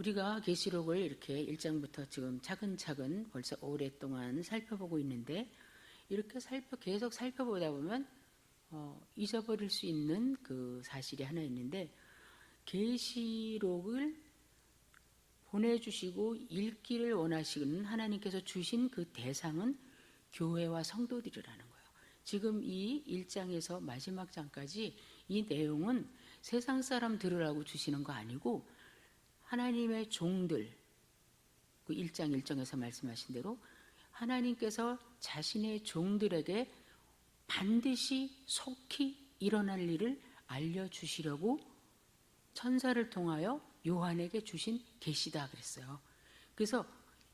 우리가 계시록을 이렇게 1장부터 지금 차근차근 벌써 오랫동안 살펴보고 있는데, 이렇게 계속 살펴보다 보면 잊어버릴 수 있는 그 사실이 하나 있는데, 계시록을 보내주시고 읽기를 원하시는 하나님께서 주신 그 대상은 교회와 성도들이라는 거예요. 지금 이 1장에서 마지막 장까지 이 내용은 세상 사람 들으라고 주시는 거 아니고 하나님의 종들, 그 1장 1절에서 말씀하신 대로 하나님께서 자신의 종들에게 반드시 속히 일어날 일을 알려주시려고 천사를 통하여 요한에게 주신 계시다 그랬어요. 그래서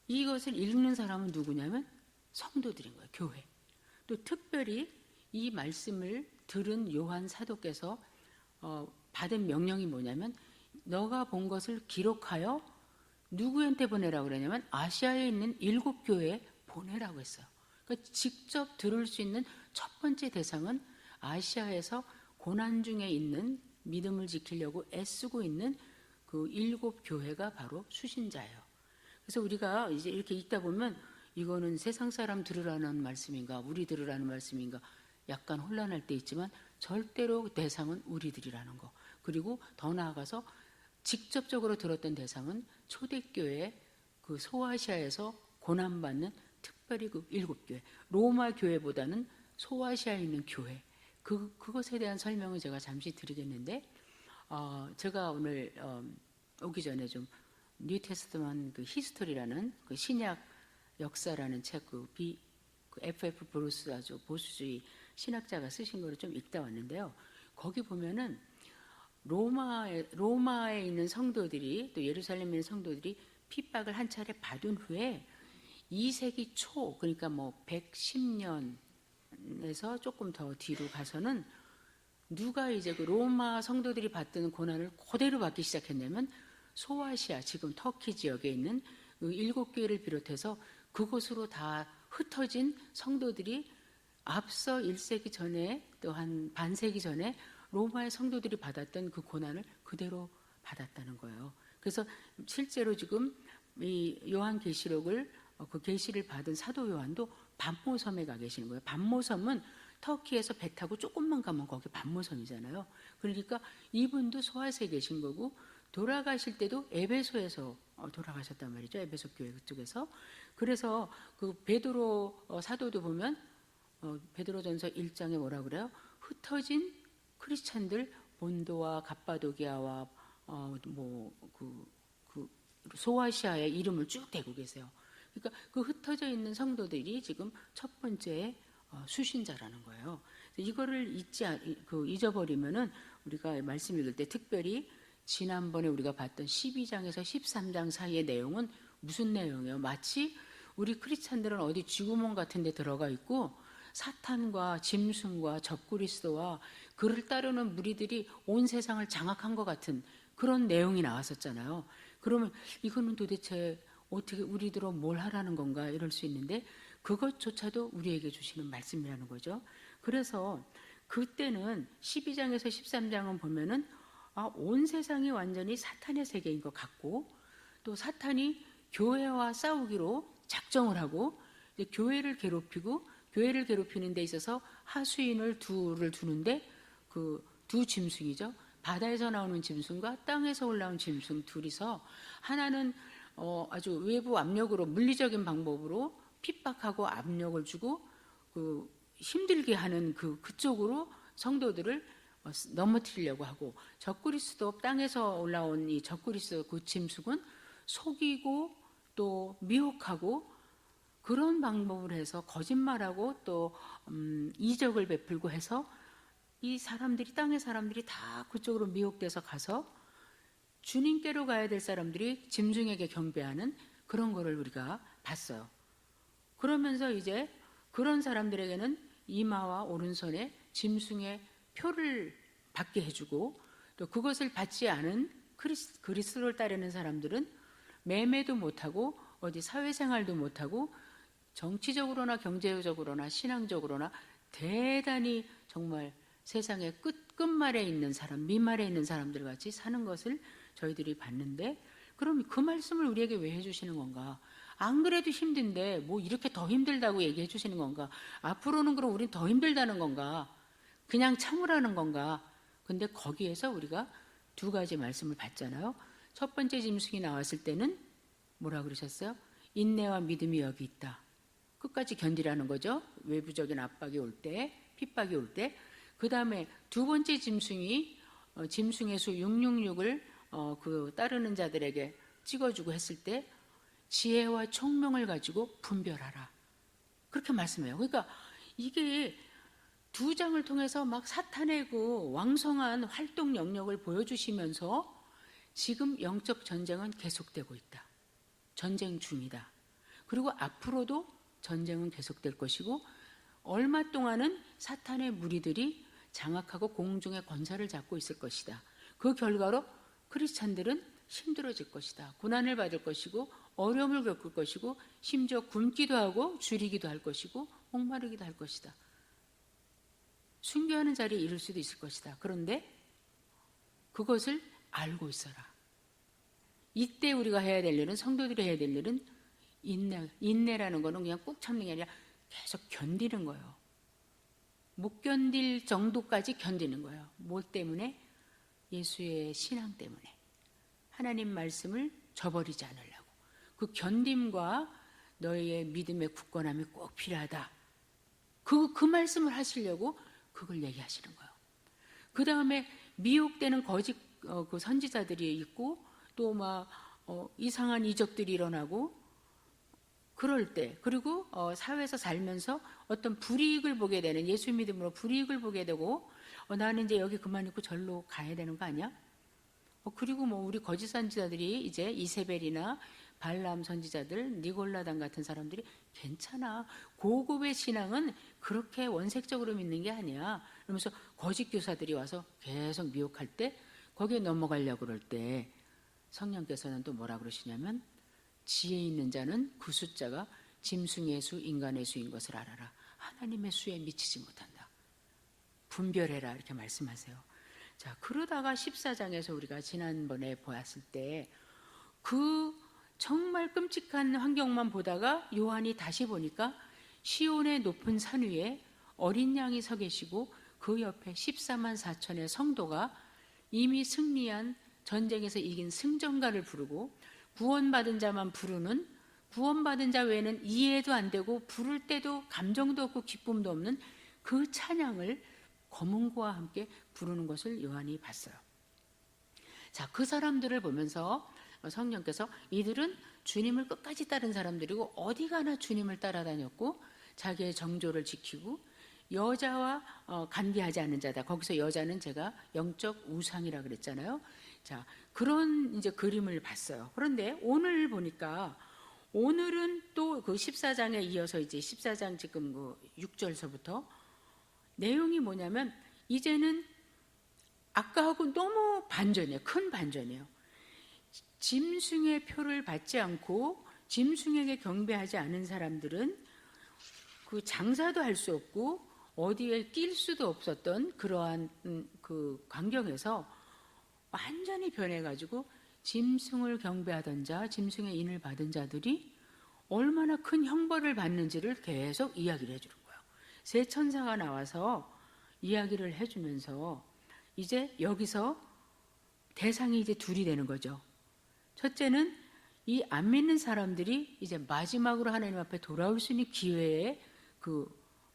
이것을 읽는 사람은 누구냐면 성도들인 거예요. 교회. 또 특별히 이 말씀을 들은 요한 사도께서 받은 명령이 뭐냐면, 너가 본 것을 기록하여 누구한테 보내라고 그러냐면 아시아에 있는 7교회에 보내라고 했어요. 그러니까 직접 들을 수 있는 첫 번째 대상은 아시아에서 고난 중에 있는, 믿음을 지키려고 애쓰고 있는 그 7교회가 바로 수신자예요. 그래서 우리가 이제 이렇게 읽다 보면 이거는 세상 사람 들으라는 말씀인가 우리 들으라는 말씀인가 약간 혼란할 때 있지만, 절대로 대상은 우리들이라는 거. 그리고 더 나아가서 직접적으로 들었던 대상은 초대교회, 그 소아시아에서 고난받는 특별히 그 7교회, 로마 교회보다는 소아시아에 있는 교회, 그것에 대한 설명을 제가 잠시 드리겠는데, 제가 오늘 오기 전에 좀 뉴 테스트먼트 그 히스토리라는 그 신약 역사라는 책, 그 F.F. 브루스 아주 보수주의 신학자가 쓰신 거를 좀 읽다 왔는데요. 거기 보면은 로마에 있는 성도들이, 또 예루살렘에 있는 성도들이 핍박을 한 차례 받은 후에 2세기 초, 그러니까 뭐 110년에서 조금 더 뒤로 가서는 누가 이제 그 로마 성도들이 받던 고난을 그대로 받기 시작했냐면, 소아시아, 지금 터키 지역에 있는 그 7교회를 비롯해서 그곳으로 다 흩어진 성도들이 앞서 1세기 전에, 또 한 반세기 전에 로마의 성도들이 받았던 그 고난을 그대로 받았다는 거예요. 그래서 실제로 지금 이 요한계시록을, 그 계시를 받은 사도 요한도 반모섬에 가 계시는 거예요. 반모섬은 터키에서 배 타고 조금만 가면 거기 반모섬이잖아요. 그러니까 이분도 소아시아에 계신 거고, 돌아가실 때도 에베소에서 돌아가셨단 말이죠. 에베소 교회 그쪽에서. 그래서 그 베드로 사도도 보면 베드로전서 1장에 뭐라 그래요? 흩어진 크리스찬들, 본도와 갑바도기아와 소아시아의 이름을 쭉 대고 계세요. 그러니까 그 흩어져 있는 성도들이 지금 첫 번째 수신자라는 거예요. 이거를 잊어버리면은 우리가 말씀 읽을 때, 특별히 지난번에 우리가 봤던 12장에서 13장 사이의 내용은 무슨 내용이에요? 마치 우리 크리스찬들은 어디 쥐구멍 같은 데 들어가 있고 사탄과 짐승과 적그리스도와 그를 따르는 무리들이 온 세상을 장악한 것 같은 그런 내용이 나왔었잖아요. 그러면 이거는 도대체 어떻게 우리들은 뭘 하라는 건가 이럴 수 있는데, 그것조차도 우리에게 주시는 말씀이라는 거죠. 그래서 그때는 12장에서 13장은 보면은 온 세상이 완전히 사탄의 세계인 것 같고, 또 사탄이 교회와 싸우기로 작정을 하고 교회를 괴롭히는 데 있어서 하수인을 둘을 두는데, 그 두 짐승이죠. 바다에서 나오는 짐승과 땅에서 올라온 짐승 둘이서 하나는 아주 외부 압력으로, 물리적인 방법으로 핍박하고 압력을 주고 힘들게 하는 그쪽으로 성도들을 넘어뜨리려고 하고, 적그리스도, 땅에서 올라온 이 적그리스도 그 짐승은 속이고 또 미혹하고 그런 방법을 해서 거짓말하고 또 이적을 베풀고 해서 이 사람들이, 땅의 사람들이 다 그쪽으로 미혹돼서 가서 주님께로 가야 될 사람들이 짐승에게 경배하는 그런 거를 우리가 봤어요. 그러면서 이제 그런 사람들에게는 이마와 오른손에 짐승의 표를 받게 해주고, 또 그것을 받지 않은 그리스도를 따르는 사람들은 매매도 못하고 어디 사회생활도 못하고 정치적으로나 경제적으로나 신앙적으로나 대단히 정말 세상의 끝말에 있는 사람, 밑말에 있는 사람들 같이 사는 것을 저희들이 봤는데, 그럼 그 말씀을 우리에게 왜 해주시는 건가? 안 그래도 힘든데 뭐 이렇게 더 힘들다고 얘기해 주시는 건가? 앞으로는 그럼 우린 더 힘들다는 건가? 그냥 참으라는 건가? 근데 거기에서 우리가 두 가지 말씀을 봤잖아요. 첫 번째 짐승이 나왔을 때는 뭐라 그러셨어요? 인내와 믿음이 여기 있다. 끝까지 견디라는 거죠. 외부적인 압박이 올 때, 핍박이 올 때. 그 다음에 두 번째 짐승이 짐승의 수 666을 따르는 자들에게 찍어주고 했을 때 지혜와 총명을 가지고 분별하라. 그렇게 말씀해요. 그러니까 이게 두 장을 통해서 막 사탄의 그 왕성한 활동 영역을 보여주시면서 지금 영적 전쟁은 계속되고 있다. 전쟁 중이다. 그리고 앞으로도 전쟁은 계속될 것이고 얼마 동안은 사탄의 무리들이 장악하고 공중의 권세를 잡고 있을 것이다. 그 결과로 크리스찬들은 힘들어질 것이다. 고난을 받을 것이고 어려움을 겪을 것이고 심지어 굶기도 하고 줄이기도 할 것이고 목마르기도 할 것이다. 순교하는 자리에 이를 수도 있을 것이다. 그런데 그것을 알고 있어라. 이때 우리가 해야 될 일은, 성도들이 해야 될 일은 인내라는 거는 그냥 꾹 참는 게 아니라 계속 견디는 거예요. 못 견딜 정도까지 견디는 거예요. 뭐 때문에? 예수의 신앙 때문에. 하나님 말씀을 저버리지 않으려고. 그 견딤과 너의 믿음의 굳건함이 꼭 필요하다. 그 말씀을 하시려고 그걸 얘기하시는 거예요. 그 다음에 미혹되는 거짓 그 선지자들이 있고 또 막 이상한 이적들이 일어나고 그럴 때, 그리고 사회에서 살면서 어떤 불이익을 보게 되는, 예수 믿음으로 불이익을 보게 되고 나는 이제 여기 그만 있고 절로 가야 되는 거 아니야? 그리고 뭐 우리 거짓 선지자들이 이제 이세벨이나 발람 선지자들, 니골라당 같은 사람들이 괜찮아. 고급의 신앙은 그렇게 원색적으로 믿는 게 아니야. 그러면서 거짓 교사들이 와서 계속 미혹할 때 거기에 넘어가려고 그럴 때 성령께서는 또 뭐라 그러시냐면 지혜 있는 자는 그 숫자가 짐승의 수, 인간의 수인 것을 알아라. 하나님의 수에 미치지 못한다. 분별해라 이렇게 말씀하세요. 자, 그러다가 14장에서 우리가 지난번에 보았을 때 그 정말 끔찍한 환경만 보다가 요한이 다시 보니까 시온의 높은 산 위에 어린 양이 서 계시고 그 옆에 14만 4천의 성도가 이미 승리한 전쟁에서 이긴 승전가를 부르고 구원받은 자만 부르는, 구원받은 자 외에는 이해도 안 되고 부를 때도 감정도 없고 기쁨도 없는 그 찬양을 검은고와 함께 부르는 것을 요한이 봤어요. 자, 그 사람들을 보면서 성령께서 이들은 주님을 끝까지 따른 사람들이고 어디 가나 주님을 따라다녔고 자기의 정조를 지키고 여자와 간비하지 않는 자다. 거기서 여자는 제가 영적 우상이라 그랬잖아요. 자, 그런 이제 그림을 봤어요. 그런데 오늘 보니까 오늘은 또 그 14장에 이어서 이제 14장 지금 그 6절서부터 내용이 뭐냐면 이제는 아까하고 너무 반전이에요. 큰 반전이에요. 짐승의 표를 받지 않고 짐승에게 경배하지 않은 사람들은 그 장사도 할 수 없고 어디에 낄 수도 없었던 그러한 그 광경에서 완전히 변해가지고 짐승을 경배하던 자, 짐승의 인을 받은 자들이 얼마나 큰 형벌을 받는지를 계속 이야기를 해주는 거예요. 세 천사가 나와서 이야기를 해주면서 이제 여기서 대상이 이제 둘이 되는 거죠. 첫째는 이 안 믿는 사람들이 이제 마지막으로 하나님 앞에 돌아올 수 있는 기회의 그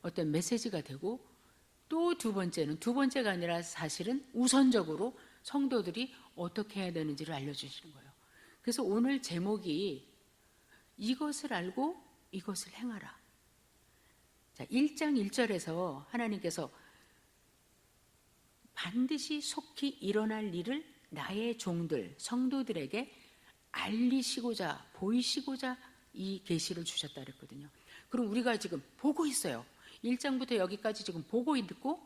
어떤 메시지가 되고 또 두 번째가 아니라 사실은 우선적으로 성도들이 어떻게 해야 되는지를 알려주시는 거예요. 그래서 오늘 제목이 이것을 알고 이것을 행하라. 자, 1장 1절에서 하나님께서 반드시 속히 일어날 일을 나의 종들, 성도들에게 알리시고자, 보이시고자 이 계시를 주셨다 그랬거든요. 그럼 우리가 지금 보고 있어요. 1장부터 여기까지 지금 보고 있고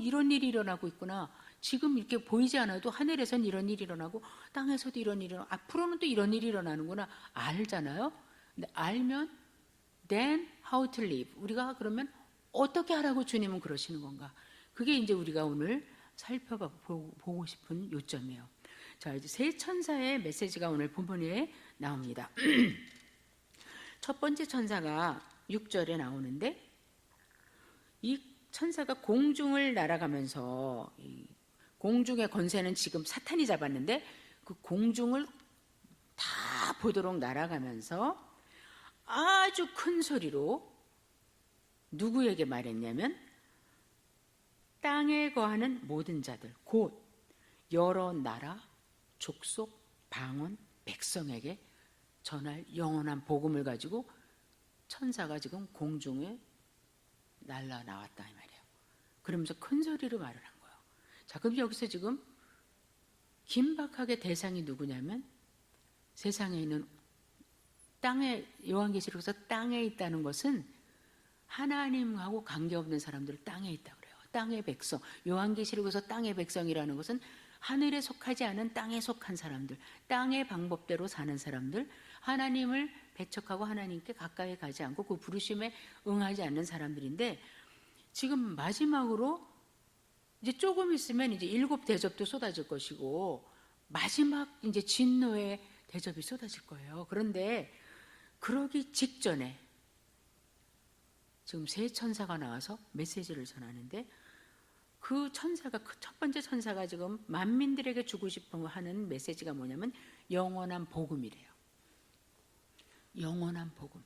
이런 일이 일어나고 있구나. 지금 이렇게 보이지 않아도 하늘에선 이런 일이 일어나고 땅에서도 이런 일이 일어나고 앞으로는 또 이런 일이 일어나는구나. 알잖아요. 근데 알면 then how to live. 우리가 그러면 어떻게 하라고 주님은 그러시는 건가. 그게 이제 우리가 오늘 살펴보고 싶은 요점이에요. 자, 이제 세 천사의 메시지가 오늘 본문에 나옵니다. 첫 번째 천사가 6절에 나오는데, 이 천사가 공중을 날아가면서, 이 공중의 권세는 지금 사탄이 잡았는데 그 공중을 다 보도록 날아가면서 아주 큰 소리로 누구에게 말했냐면, 땅에 거하는 모든 자들, 곧 여러 나라, 족속, 방언, 백성에게 전할 영원한 복음을 가지고 천사가 지금 공중에 날라 나왔다 이 말이에요. 그러면서 큰 소리로 말을 한 거예요. 자, 그럼 여기서 지금 긴박하게 대상이 누구냐면, 세상에 있는 땅에, 요한계시록에서 땅에 있다는 것은 하나님하고 관계없는 사람들, 땅에 있다고 그래요. 땅의 백성. 요한계시록에서 땅의 백성이라는 것은 하늘에 속하지 않은 땅에 속한 사람들, 땅의 방법대로 사는 사람들, 하나님을 배척하고 하나님께 가까이 가지 않고 그 부르심에 응하지 않는 사람들인데, 지금 마지막으로 이제 조금 있으면 이제 7 대접도 쏟아질 것이고 마지막 이제 진노의 대접이 쏟아질 거예요. 그런데 그러기 직전에 지금 세 천사가 나와서 메시지를 전하는데, 그 천사가, 그 첫 번째 천사가 지금 만민들에게 주고 싶어 하는 메시지가 뭐냐면 영원한 복음이래요. 영원한 복음.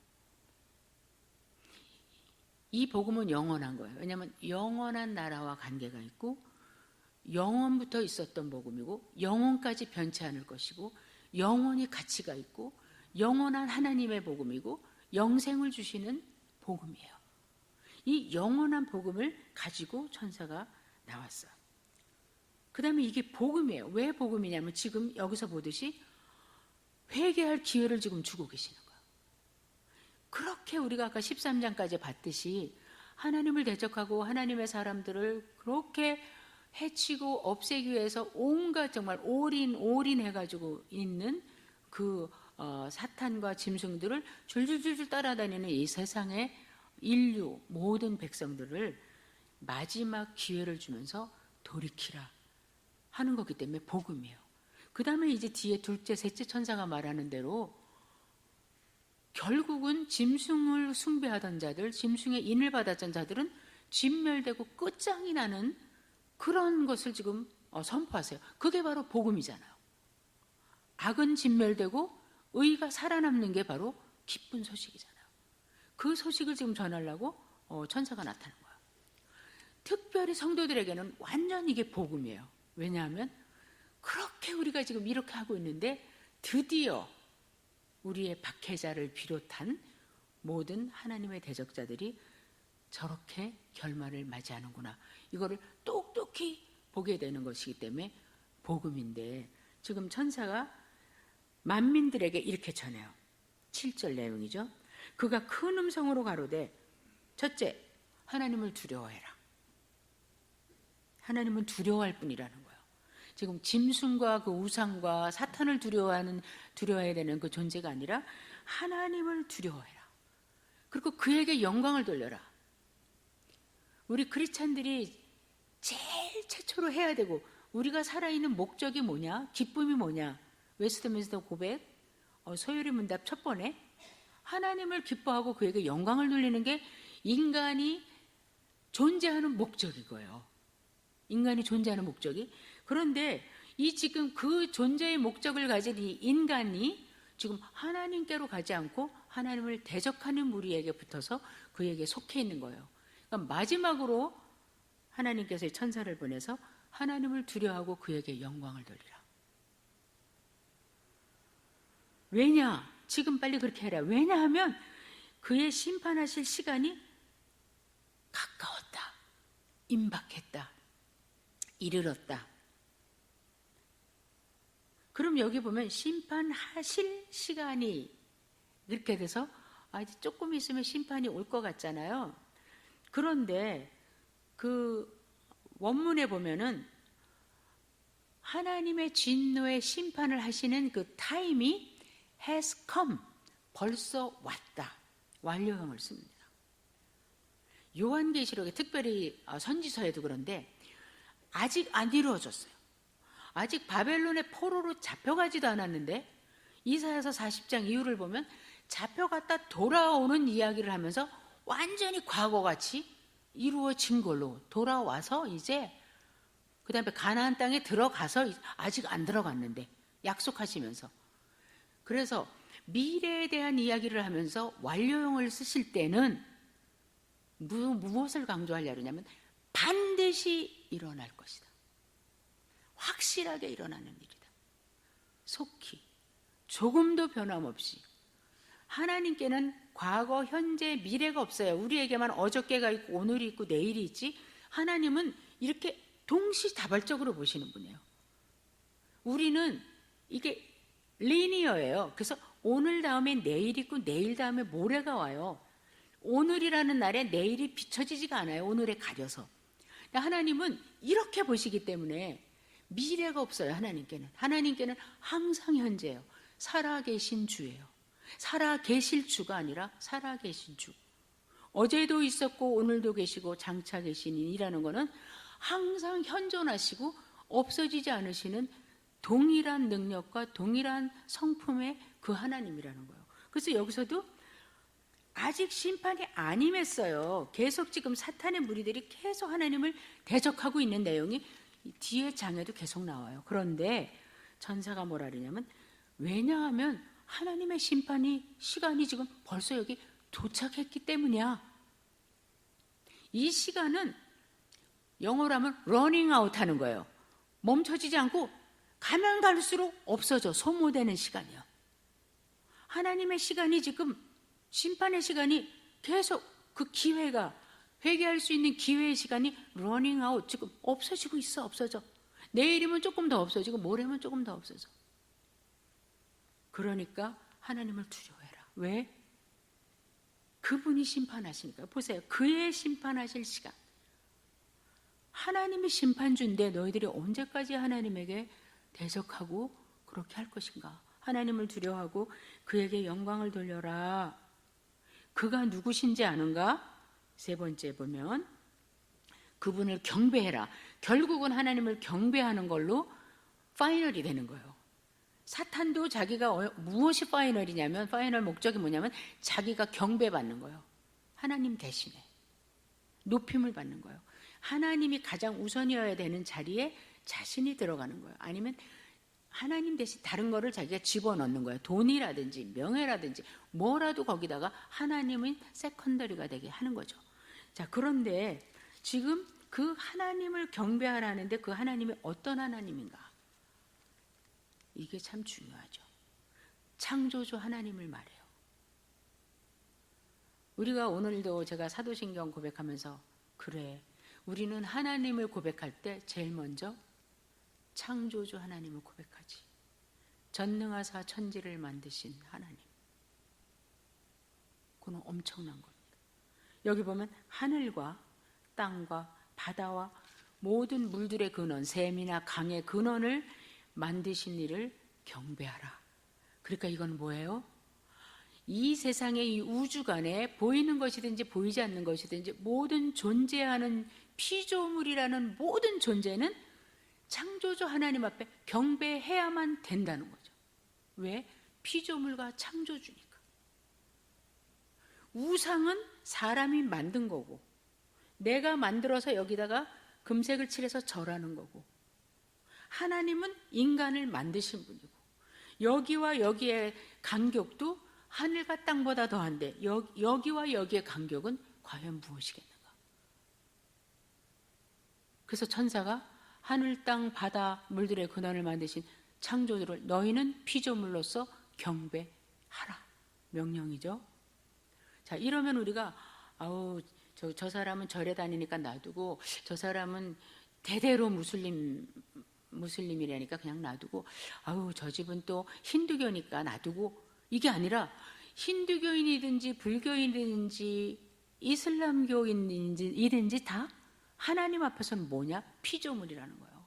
이 복음은 영원한 거예요. 왜냐하면 영원한 나라와 관계가 있고, 영원부터 있었던 복음이고, 영원까지 변치 않을 것이고, 영원히 가치가 있고, 영원한 하나님의 복음이고, 영생을 주시는 복음이에요. 이 영원한 복음을 가지고 천사가 나왔어요. 그 다음에 이게 복음이에요. 왜 복음이냐면 지금 여기서 보듯이 회개할 기회를 지금 주고 계시는 거예요. 그렇게 우리가 아까 13장까지 봤듯이 하나님을 대적하고 하나님의 사람들을 그렇게 해치고 없애기 위해서 온갖 정말 올인해가지고 있는 그 사탄과 짐승들을 줄줄줄 따라다니는 이 세상의 인류 모든 백성들을 마지막 기회를 주면서 돌이키라 하는 거기 때문에 복음이에요. 그 다음에 이제 뒤에 둘째, 셋째 천사가 말하는 대로 결국은 짐승을 숭배하던 자들, 짐승의 인을 받았던 자들은 진멸되고 끝장이 나는 그런 것을 지금 선포하세요. 그게 바로 복음이잖아요. 악은 진멸되고 의가 살아남는 게 바로 기쁜 소식이잖아요. 그 소식을 지금 전하려고 천사가 나타난 거예요. 특별히 성도들에게는 완전 이게 복음이에요. 왜냐하면 그렇게 우리가 지금 이렇게 하고 있는데 드디어 우리의 박해자를 비롯한 모든 하나님의 대적자들이 저렇게 결말을 맞이하는구나. 이거를 똑똑히 보게 되는 것이기 때문에 복음인데, 지금 천사가 만민들에게 이렇게 전해요. 7절 내용이죠. 그가 큰 음성으로 가로되, 첫째, 하나님을 두려워해라. 하나님은 두려워할 뿐이라는 거예요. 지금 짐승과 그 우상과 사탄을 두려워해야 되는 그 존재가 아니라 하나님을 두려워해라. 그리고 그에게 영광을 돌려라. 우리 크리스찬들이 제일 최초로 해야 되고, 우리가 살아있는 목적이 뭐냐, 기쁨이 뭐냐, 웨스트민스터 고백, 소요리 문답 첫 번에 하나님을 기뻐하고 그에게 영광을 돌리는 게 인간이 존재하는 목적이고요. 인간이 존재하는 목적이. 그런데 이 지금 그 존재의 목적을 가진 이 인간이 지금 하나님께로 가지 않고 하나님을 대적하는 무리에게 붙어서 그에게 속해 있는 거예요. 그러니까 마지막으로 하나님께서 천사를 보내서 하나님을 두려워하고 그에게 영광을 돌리라. 왜냐? 지금 빨리 그렇게 해라. 왜냐하면 그의 심판하실 시간이 가까웠다. 임박했다. 이르렀다. 그럼 여기 보면 심판하실 시간이 이렇게 돼서 이제 조금 있으면 심판이 올 것 같잖아요. 그런데 그 원문에 보면은 하나님의 진노의 심판을 하시는 그 타임이 has come, 벌써 왔다. 완료형을 씁니다. 요한계시록에 특별히 선지서에도 그런데 아직 안 이루어졌어요. 아직 바벨론의 포로로 잡혀가지도 않았는데 이사야서 40장 이후를 보면 잡혀갔다 돌아오는 이야기를 하면서 완전히 과거같이 이루어진 걸로 돌아와서 이제 그 다음에 가나안 땅에 들어가서 아직 안 들어갔는데 약속하시면서, 그래서 미래에 대한 이야기를 하면서 완료형을 쓰실 때는 무엇을 강조하려고 하냐면 반드시 일어날 것이다. 확실하게 일어나는 일이다. 속히 조금도 변함없이. 하나님께는 과거, 현재, 미래가 없어요. 우리에게만 어저께가 있고 오늘이 있고 내일이 있지, 하나님은 이렇게 동시다발적으로 보시는 분이에요. 우리는 이게 리니어예요. 그래서 오늘 다음에 내일 있고 내일 다음에 모레가 와요. 오늘이라는 날에 내일이 비춰지지가 않아요. 오늘에 가려서. 하나님은 이렇게 보시기 때문에 미래가 없어요. 하나님께는 항상 현재예요. 살아계신 주예요. 살아계실 주가 아니라 살아계신 주. 어제도 있었고 오늘도 계시고 장차 계신 이라는 것은 항상 현존하시고 없어지지 않으시는 동일한 능력과 동일한 성품의 그 하나님이라는 거예요. 그래서 여기서도 아직 심판이 안 임했어요. 계속 지금 사탄의 무리들이 계속 하나님을 대적하고 있는 내용이 뒤에 장에도 계속 나와요. 그런데 천사가 뭐라 그러냐면, 왜냐하면 하나님의 시간이 지금 벌써 여기 도착했기 때문이야. 이 시간은 영어로 하면 running out 하는 거예요. 멈춰지지 않고 가면 갈수록 없어져, 소모되는 시간이야. 하나님의 시간이 지금, 심판의 시간이 계속, 그 기회가, 회개할 수 있는 기회의 시간이 running out, 지금 없어지고 있어. 없어져. 내일이면 조금 더 없어지고 모레면 조금 더 없어져. 그러니까 하나님을 두려워해라. 왜? 그분이 심판하시니까. 보세요. 그의 심판하실 시간. 하나님이 심판주인데 너희들이 언제까지 하나님에게 대적하고 그렇게 할 것인가? 하나님을 두려워하고 그에게 영광을 돌려라. 그가 누구신지 아는가? 세 번째 보면 그분을 경배해라. 결국은 하나님을 경배하는 걸로 파이널이 되는 거예요. 사탄도 자기가 무엇이 파이널이냐면, 파이널 목적이 뭐냐면 자기가 경배받는 거예요. 하나님 대신에 높임을 받는 거예요. 하나님이 가장 우선이어야 되는 자리에 자신이 들어가는 거예요. 아니면 하나님 대신 다른 거를 자기가 집어넣는 거예요. 돈이라든지 명예라든지 뭐라도 거기다가 하나님은 세컨더리가 되게 하는 거죠. 자, 그런데 지금 그 하나님을 경배하라는데 그 하나님이 어떤 하나님인가? 이게 참 중요하죠. 창조주 하나님을 말해요. 우리가 오늘도 제가 사도신경 고백하면서, 그래, 우리는 하나님을 고백할 때 제일 먼저 창조주 하나님을 고백하지. 전능하사 천지를 만드신 하나님. 그건 엄청난 겁니다. 여기 보면 하늘과 땅과 바다와 모든 물들의 근원, 샘이나 강의 근원을 만드신 이를 경배하라. 그러니까 이건 뭐예요? 이 세상의 이 우주간에 보이는 것이든지 보이지 않는 것이든지 모든 존재하는 피조물이라는 모든 존재는 창조주 하나님 앞에 경배해야만 된다는 거죠. 왜? 피조물과 창조주니까. 우상은 사람이 만든 거고, 내가 만들어서 여기다가 금색을 칠해서 절하는 거고, 하나님은 인간을 만드신 분이고, 여기와 여기의 간격도 하늘과 땅보다 더한데 여기와 여기의 간격은 과연 무엇이겠는가? 그래서 천사가 하늘, 땅, 바다, 물들의 근원을 만드신 창조주를 너희는 피조물로서 경배하라. 명령이죠. 자, 이러면 우리가 저 사람은 절에 다니니까 놔두고, 저 사람은 대대로 무슬림이라니까 그냥 놔두고, 저 집은 또 힌두교니까 놔두고, 이게 아니라 힌두교인이든지 불교인이든지 이슬람교인이든지 다 하나님 앞에서는 뭐냐? 피조물이라는 거예요.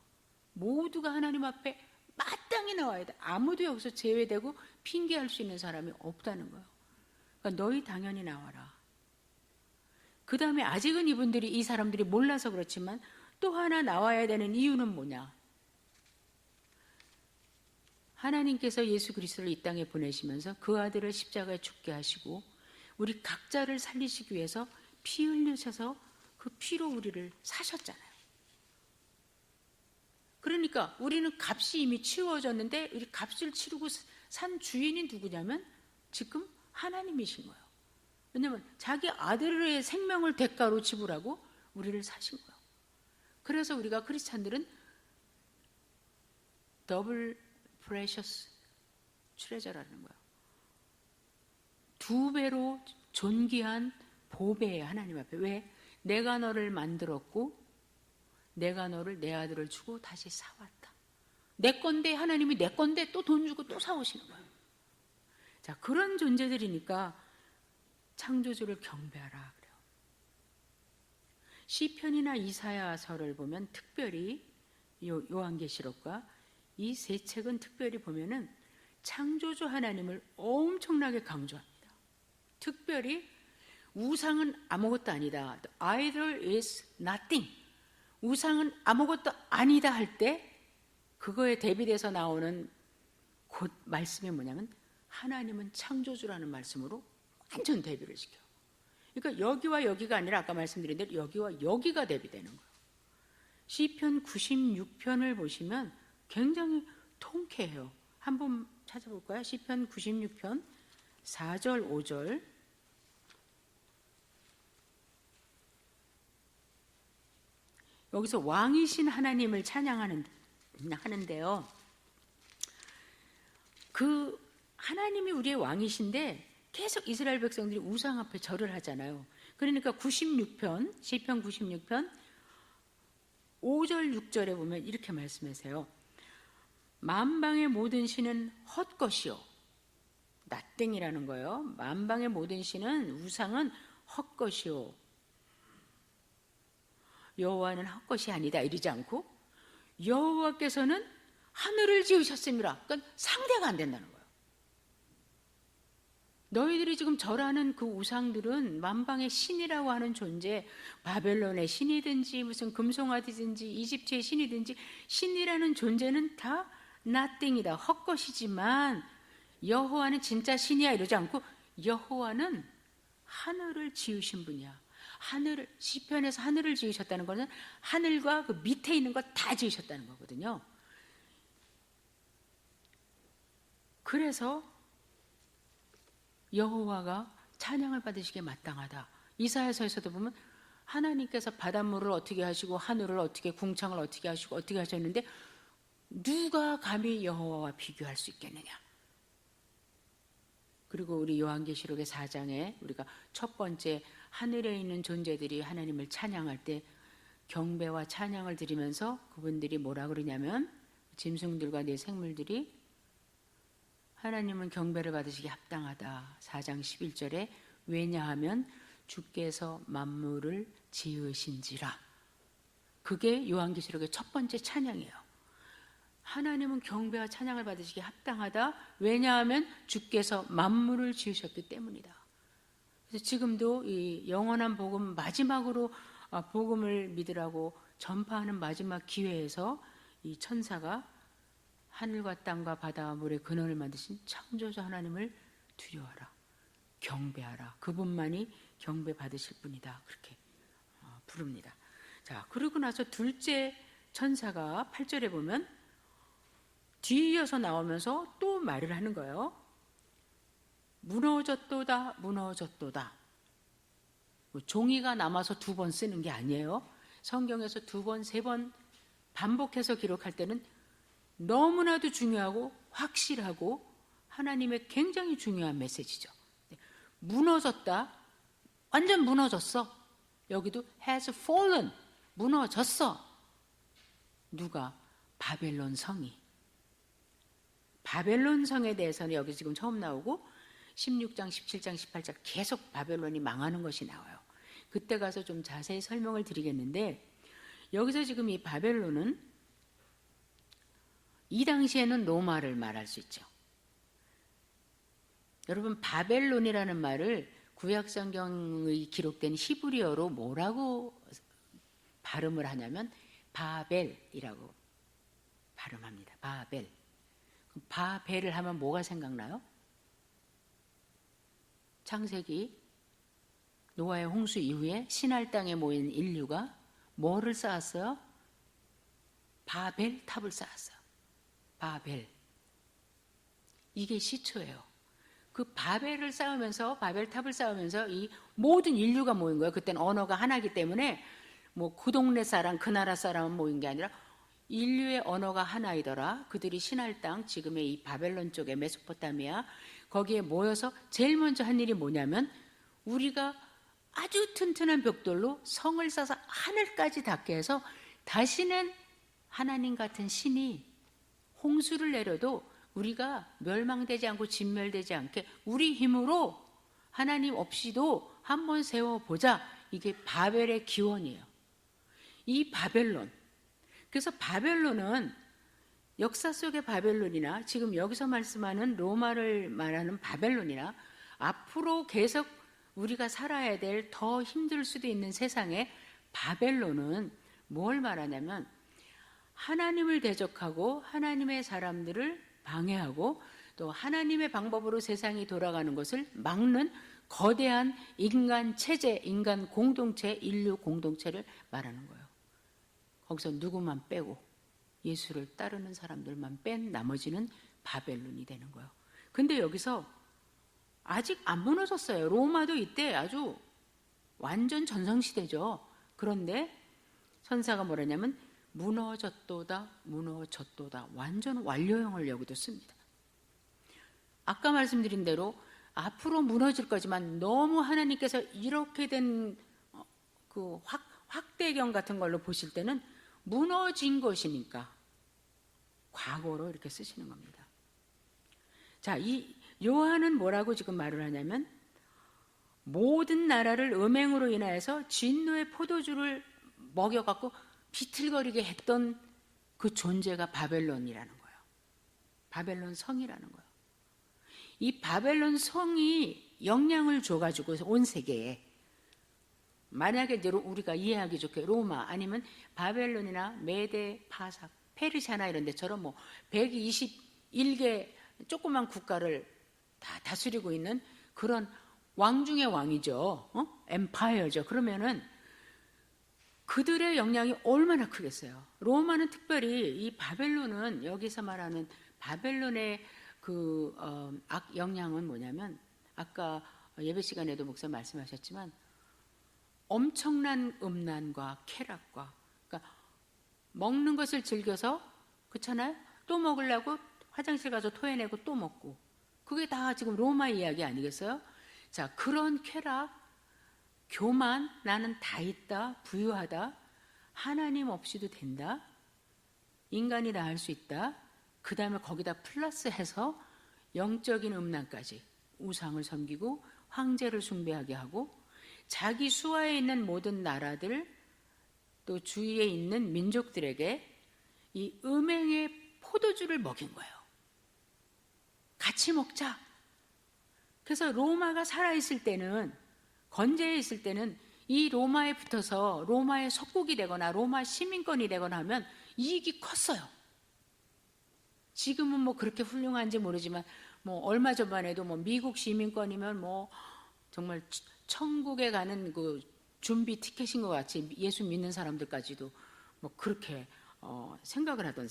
모두가 하나님 앞에 마땅히 나와야 돼. 아무도 여기서 제외되고 핑계할 수 있는 사람이 없다는 거예요. 그러니까 너희 당연히 나와라. 그 다음에 아직은 이 사람들이 몰라서 그렇지만 또 하나 나와야 되는 이유는 뭐냐? 하나님께서 예수 그리스도를 이 땅에 보내시면서 그 아들을 십자가에 죽게 하시고 우리 각자를 살리시기 위해서 피 흘리셔서 그 피로 우리를 사셨잖아요. 그러니까 우리는 값이 이미 치워졌는데 우리 값을 치르고 산 주인이 누구냐면 지금 하나님이신 거예요. 왜냐하면 자기 아들의 생명을 대가로 지불하고 우리를 사신 거예요. 그래서 우리가 크리스찬들은 더블 프레셔스 트레저라는 거예요. 2배로 존귀한 보배예요, 하나님 앞에. 왜? 내가 너를 만들었고 내가 너를 내 아들을 주고 다시 사왔다. 내 건데 하나님이 내 건데 또 돈 주고 또 사오시는 거예요. 자, 그런 존재들이니까 창조주를 경배하라 그래요. 시편이나 이사야서를 보면 특별히 요한계시록과 이 세 책은 특별히 보면은 창조주 하나님을 엄청나게 강조합니다. 특별히 우상은 아무것도 아니다. The idol is nothing. 우상은 아무것도 아니다 할 때 그거에 대비돼서 나오는 곧 말씀이 뭐냐면 하나님은 창조주라는 말씀으로 완전 대비를 시켜요. 그러니까 여기와 여기가 아니라 아까 말씀드린 대로 여기와 여기가 대비되는 거예요. 시편 96편을 보시면 굉장히 통쾌해요. 한번 찾아볼까요? 시편 96편 4절 5절. 여기서 왕이신 하나님을 찬양하는데요. 그 하나님이 우리의 왕이신데 계속 이스라엘 백성들이 우상 앞에 절을 하잖아요. 그러니까 96편, 시편 96편 5절 6절에 보면 이렇게 말씀하세요. 만방의 모든 신은 헛것이요. 나땡이라는 거예요. 만방의 모든 신은 우상은 헛것이요. 여호와는 헛것이 아니다 이러지 않고 여호와께서는 하늘을 지으셨습니다. 그러니까 상대가 안 된다는 거예요. 너희들이 지금 절하는 그 우상들은 만방의 신이라고 하는 존재, 바벨론의 신이든지 무슨 금송아지든지 이집트의 신이든지 신이라는 존재는 다 nothing이다, 헛것이지만 여호와는 진짜 신이야 이러지 않고 여호와는 하늘을 지으신 분이야. 하늘을, 시편에서 하늘을 지으셨다는 것은 하늘과 그 밑에 있는 것 다 지으셨다는 거거든요. 그래서 여호와가 찬양을 받으시기에 마땅하다. 이사야서에서도 보면 하나님께서 바닷물을 어떻게 하시고 하늘을 어떻게, 궁창을 어떻게 하시고 어떻게 하셨는데 누가 감히 여호와와 비교할 수 있겠느냐. 그리고 우리 요한계시록의 4장에 우리가 첫 번째 하늘에 있는 존재들이 하나님을 찬양할 때 경배와 찬양을 드리면서 그분들이 뭐라 그러냐면 짐승들과 내 생물들이 하나님은 경배를 받으시기 합당하다. 4장 11절에 왜냐하면 주께서 만물을 지으신지라. 그게 요한계시록의 첫 번째 찬양이에요. 하나님은 경배와 찬양을 받으시기 합당하다. 왜냐하면 주께서 만물을 지으셨기 때문이다. 그래서 지금도 이 영원한 복음 마지막으로 복음을 믿으라고 전파하는 마지막 기회에서 이 천사가 하늘과 땅과 바다와 물의 근원을 만드신 창조주 하나님을 두려워하라, 경배하라. 그분만이 경배받으실 분이다. 그렇게 부릅니다. 자, 그러고 나서 둘째 천사가 8절에 보면 뒤이어서 나오면서 또 말을 하는 거예요. 무너졌도다, 무너졌도다. 종이가 남아서 2번 쓰는 게 아니에요. 성경에서 2번, 3번 반복해서 기록할 때는 너무나도 중요하고 확실하고 하나님의 굉장히 중요한 메시지죠. 무너졌다, 완전 무너졌어. 여기도 has fallen, 무너졌어. 누가? 바벨론 성이. 바벨론 성에 대해서는 여기 지금 처음 나오고 16장, 17장, 18장 계속 바벨론이 망하는 것이 나와요. 그때 가서 좀 자세히 설명을 드리겠는데 여기서 지금 이 바벨론은 이 당시에는 로마를 말할 수 있죠. 여러분, 바벨론이라는 말을 구약성경의 기록된 히브리어로 뭐라고 발음을 하냐면 바벨이라고 발음합니다. 바벨. 바벨을 하면 뭐가 생각나요? 창세기 노아의 홍수 이후에 신할 땅에 모인 인류가 뭐를 쌓았어요? 바벨 탑을 쌓았어요. 바벨. 이게 시초예요. 그 바벨을 쌓으면서, 바벨 탑을 쌓으면서 이 모든 인류가 모인 거예요. 그때는 언어가 하나이기 때문에 뭐 그 동네 사람, 그 나라 사람은 모인 게 아니라 인류의 언어가 하나이더라. 그들이 신할 땅, 지금의 이 바벨론 쪽에 메소포타미아, 거기에 모여서 제일 먼저 한 일이 뭐냐면 우리가 아주 튼튼한 벽돌로 성을 쌓아서 하늘까지 닿게 해서 다시는 하나님 같은 신이 홍수를 내려도 우리가 멸망되지 않고 진멸되지 않게 우리 힘으로 하나님 없이도 한번 세워보자. 이게 바벨의 기원이에요. 이 바벨론. 그래서 바벨론은 역사 속의 바벨론이나 지금 여기서 말씀하는 로마를 말하는 바벨론이나 앞으로 계속 우리가 살아야 될 더 힘들 수도 있는 세상에 바벨론은 뭘 말하냐면 하나님을 대적하고 하나님의 사람들을 방해하고 또 하나님의 방법으로 세상이 돌아가는 것을 막는 거대한 인간 체제, 인간 공동체, 인류 공동체를 말하는 거예요. 거기서 누구만 빼고 예수를 따르는 사람들만 뺀 나머지는 바벨론이 되는 거예요. 근데 여기서 아직 안 무너졌어요. 로마도 이때 아주 완전 전성시대죠. 그런데 선사가 뭐라냐면 무너졌도다, 무너졌도다. 완전 완료형을 여기도 씁니다. 아까 말씀드린 대로 앞으로 무너질 거지만 너무 하나님께서 이렇게 된 그 확대경 같은 걸로 보실 때는 무너진 것이니까 과거로 이렇게 쓰시는 겁니다. 자, 이 요한은 뭐라고 지금 말을 하냐면 모든 나라를 음행으로 인하여서 진노의 포도주를 먹여갖고 비틀거리게 했던 그 존재가 바벨론이라는 거예요. 바벨론 성이라는 거예요. 이 바벨론 성이 영향을 줘가지고 온 세계에 만약에 우리가 이해하기 좋게 로마 아니면 바벨론이나 메데, 파삭, 페르시아나 이런 데처럼 뭐 121개 조그만 국가를 다 다스리고 있는 그런 왕 중의 왕이죠. 엠파이어죠. 그러면은 그들의 영향이 얼마나 크겠어요. 로마는 특별히 이 바벨론은 여기서 말하는 바벨론의 그 악 영향은 뭐냐면 아까 예배 시간에도 목사 말씀하셨지만 엄청난 음란과 쾌락과 그러니까 먹는 것을 즐겨서 그렇잖아요. 또 먹으려고 화장실 가서 토해내고 또 먹고 그게 다 지금 로마 이야기 아니겠어요? 자, 그런 쾌락, 교만, 나는 다 있다, 부유하다, 하나님 없이도 된다, 인간이 다 할 수 있다, 그 다음에 거기다 플러스해서 영적인 음란까지 우상을 섬기고 황제를 숭배하게 하고 자기 수하에 있는 모든 나라들 또 주위에 있는 민족들에게 이 음행의 포도주를 먹인 거예요. 같이 먹자. 그래서 로마가 살아있을 때는 건재해 있을 때는 이 로마에 붙어서 로마의 속국이 되거나 로마 시민권이 되거나 하면 이익이 컸어요. 지금은 뭐 그렇게 훌륭한지 모르지만 뭐 얼마 전만 해도 뭐 미국 시민권이면 뭐 정말 천국에 가는 그 준비 티켓인 것 같이 예수 믿는 사람들까지도 뭐 그렇게 생각을 하던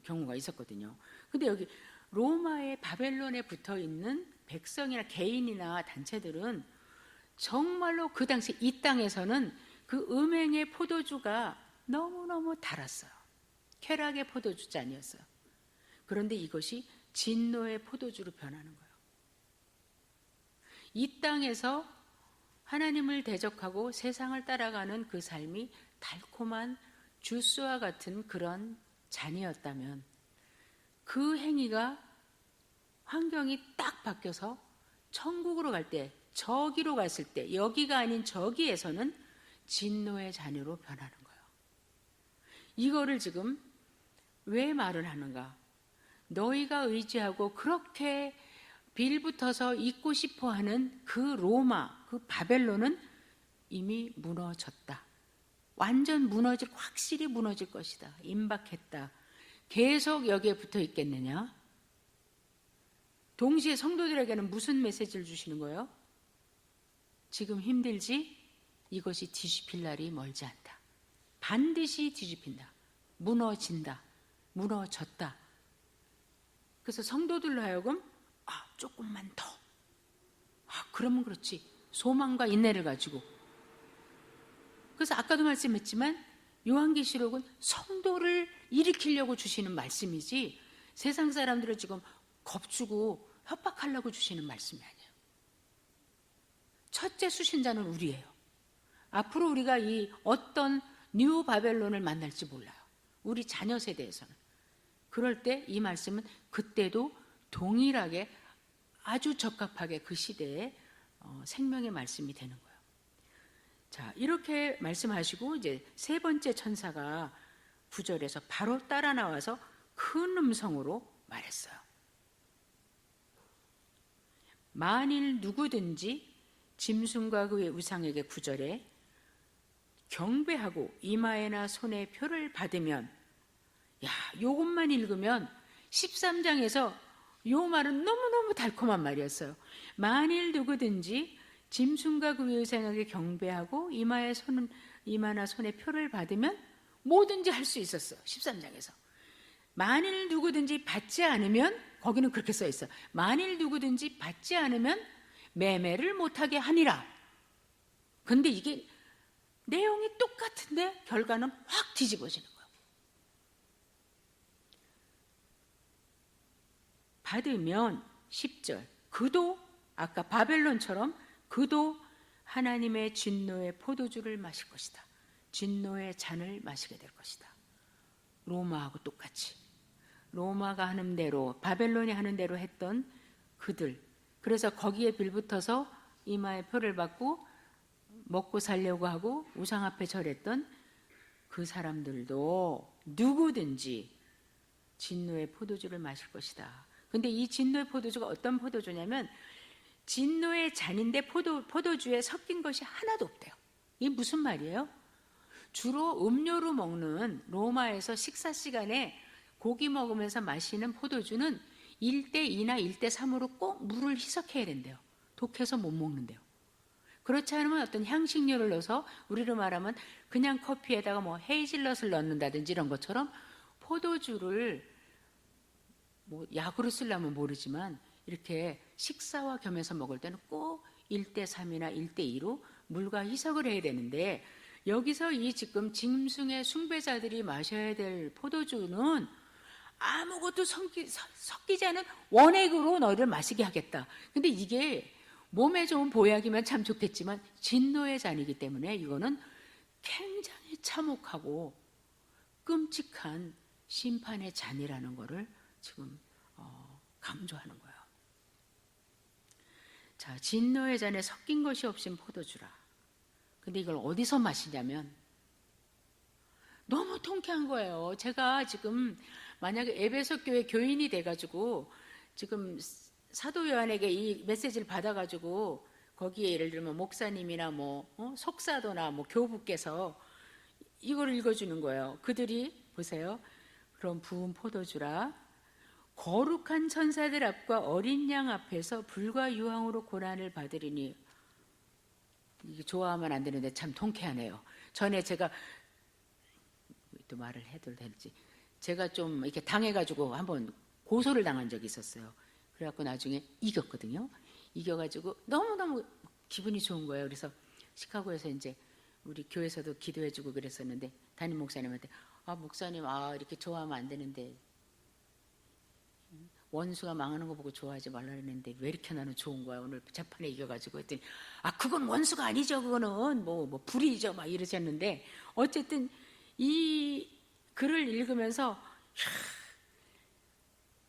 경우가 있었거든요. 근데 여기 로마의 바벨론에 붙어 있는 백성이나 개인이나 단체들은 정말로 그 당시 이 땅에서는 그 음행의 포도주가 너무너무 달았어요. 쾌락의 포도주 잔이었어요. 그런데 이것이 진노의 포도주로 변하는 거예요. 이 땅에서 하나님을 대적하고 세상을 따라가는 그 삶이 달콤한 주스와 같은 그런 잔이었다면 그 행위가 환경이 딱 바뀌어서 천국으로 갈 때, 저기로 갔을 때, 여기가 아닌 저기에서는 진노의 잔으로 변하는 거예요. 이거를 지금 왜 말을 하는가? 너희가 의지하고 그렇게 빌붙어서 있고 싶어 하는 그 로마, 그 바벨론은 이미 무너졌다. 완전 확실히 무너질 것이다. 임박했다. 계속 여기에 붙어 있겠느냐? 동시에 성도들에게는 무슨 메시지를 주시는 거예요? 지금 힘들지? 이것이 뒤집힐 날이 멀지 않다. 반드시 뒤집힌다. 무너진다. 무너졌다. 그래서 성도들로 하여금 조금만 더. 그러면 그렇지. 소망과 인내를 가지고. 그래서 아까도 말씀했지만 요한계시록은 성도를 일으키려고 주시는 말씀이지 세상 사람들을 지금 겁주고 협박하려고 주시는 말씀이 아니에요. 첫째 수신자는 우리예요. 앞으로 우리가 이 어떤 뉴 바벨론을 만날지 몰라요. 우리 자녀 세대에서는. 그럴 때 이 말씀은 그때도 동일하게 아주 적합하게 그 시대에 생명의 말씀이 되는 거예요. 자, 이렇게 말씀하시고 이제 세 번째 천사가 9절에서 바로 따라 나와서 큰 음성으로 말했어요. 만일 누구든지 짐승과 그의 우상에게 9절에 경배하고 이마에나 손에 표를 받으면, 요것만 읽으면 13장에서 요 말은 너무너무 달콤한 말이었어요. 만일 누구든지 짐승과 그의 우상에게 경배하고 이마나 손에 표를 받으면 뭐든지 할 수 있었어요. 13장에서. 만일 누구든지 받지 않으면, 거기는 그렇게 써 있어요. 만일 누구든지 받지 않으면 매매를 못하게 하니라. 근데 이게 내용이 똑같은데 결과는 확 뒤집어지는 거예요. 받으면 10절 그도 아까 바벨론처럼 그도 하나님의 진노의 포도주를 마실 것이다. 진노의 잔을 마시게 될 것이다. 로마하고 똑같이 로마가 하는 대로 바벨론이 하는 대로 했던 그들, 그래서 거기에 빌붙어서 이마에 표를 받고 먹고 살려고 하고 우상 앞에 절했던 그 사람들도 누구든지 진노의 포도주를 마실 것이다. 근데 이 진노의 포도주가 어떤 포도주냐면 진노의 잔인데 포도주에 섞인 것이 하나도 없대요. 이게 무슨 말이에요? 주로 음료로 먹는 로마에서 식사 시간에 고기 먹으면서 마시는 포도주는 1:2나 1:3으로 꼭 물을 희석해야 된대요. 독해서 못 먹는데요. 그렇지 않으면 어떤 향신료를 넣어서 우리로 말하면 그냥 커피에다가 뭐 헤이즐넛을 넣는다든지 이런 것처럼 포도주를 뭐 약으로 쓰려면 모르지만 이렇게 식사와 겸해서 먹을 때는 꼭 1:3이나 1:2로 물과 희석을 해야 되는데 여기서 이 지금 짐승의 숭배자들이 마셔야 될 포도주는 아무것도 섞이지 않은 원액으로 너희를 마시게 하겠다. 근데 이게 몸에 좋은 보약이면 참 좋겠지만 진노의 잔이기 때문에 이거는 굉장히 참혹하고 끔찍한 심판의 잔이라는 것을 지금 강조하는 거예요. 자, 진노의 잔에 섞인 것이 없인 포도주라. 근데 이걸 어디서 마시냐면 너무 통쾌한 거예요. 제가 지금 만약에 에베소 교회 교인이 돼가지고 지금 사도 요한에게 이 메시지를 받아가지고 거기에 예를 들면 목사님이나 속사도나 교부께서 이걸 읽어주는 거예요. 그들이 보세요. 그럼 부은 포도주라 거룩한 천사들 앞과 어린 양 앞에서 불과 유황으로 고난을 받으리니. 이게 좋아하면 안 되는데 참 통쾌하네요. 전에 제가 또 말을 해도 될지 제가 좀 이렇게 당해가지고 한번 고소를 당한 적이 있었어요. 그래갖고 나중에 이겼거든요. 이겨가지고 너무너무 기분이 좋은 거예요. 그래서 시카고에서 이제 우리 교회에서도 기도해주고 그랬었는데 담임 목사님한테 목사님 이렇게 좋아하면 안 되는데 원수가 망하는 거 보고 좋아하지 말라 그랬는데 왜 이렇게 나는 좋은 거야 오늘 재판에 이겨가지고 했더니 그건 원수가 아니죠. 그거는 불이죠 막 이러셨는데 어쨌든 이 글을 읽으면서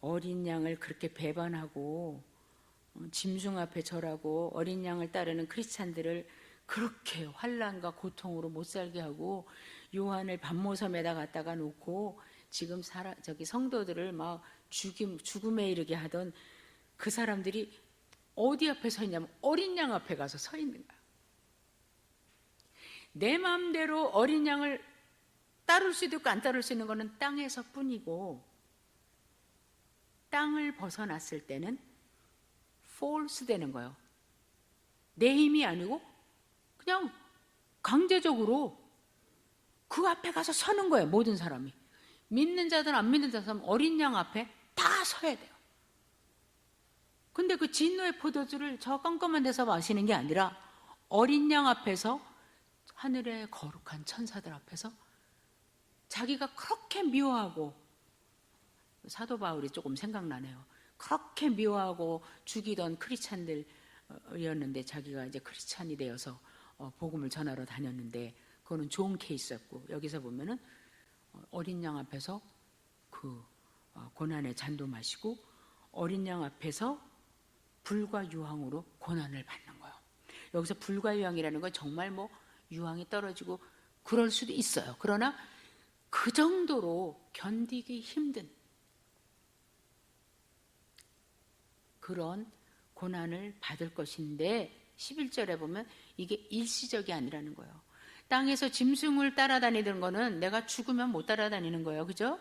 어린 양을 그렇게 배반하고 짐승 앞에 절하고 어린 양을 따르는 크리스찬들을 그렇게 환난과 고통으로 못 살게 하고 요한을 반모섬에다 갖다가 놓고 지금 성도들을 막 죽음에 이르게 하던 그 사람들이 어디 앞에 서 있냐면 어린 양 앞에 가서 서 있는 거야. 내 마음대로 어린 양을 따를 수도 있고 안 따를 수 있는 거는 땅에서 뿐이고 땅을 벗어났을 때는 false 되는 거예요. 내 힘이 아니고 그냥 강제적으로 그 앞에 가서 서는 거예요. 모든 사람이. 믿는 자든 안 믿는 자든 어린 양 앞에 다 서야 돼요. 근데 그 진노의 포도주를 저 껌껌한 데서 마시는 게 아니라 어린 양 앞에서, 하늘의 거룩한 천사들 앞에서 자기가 그렇게 미워하고, 사도 바울이 조금 생각나네요. 그렇게 미워하고 죽이던 크리스찬들이었는데 자기가 이제 크리스찬이 되어서 복음을 전하러 다녔는데, 그거는 좋은 케이스였고, 여기서 보면은 어린 양 앞에서 그 고난의 잔도 마시고 어린 양 앞에서 불과 유황으로 고난을 받는 거예요. 여기서 불과 유황이라는 건 정말 뭐 유황이 떨어지고 그럴 수도 있어요. 그러나 그 정도로 견디기 힘든 그런 고난을 받을 것인데, 11절에 보면 이게 일시적이 아니라는 거예요. 땅에서 짐승을 따라다니는 거는 내가 죽으면 못 따라다니는 거예요. 그죠?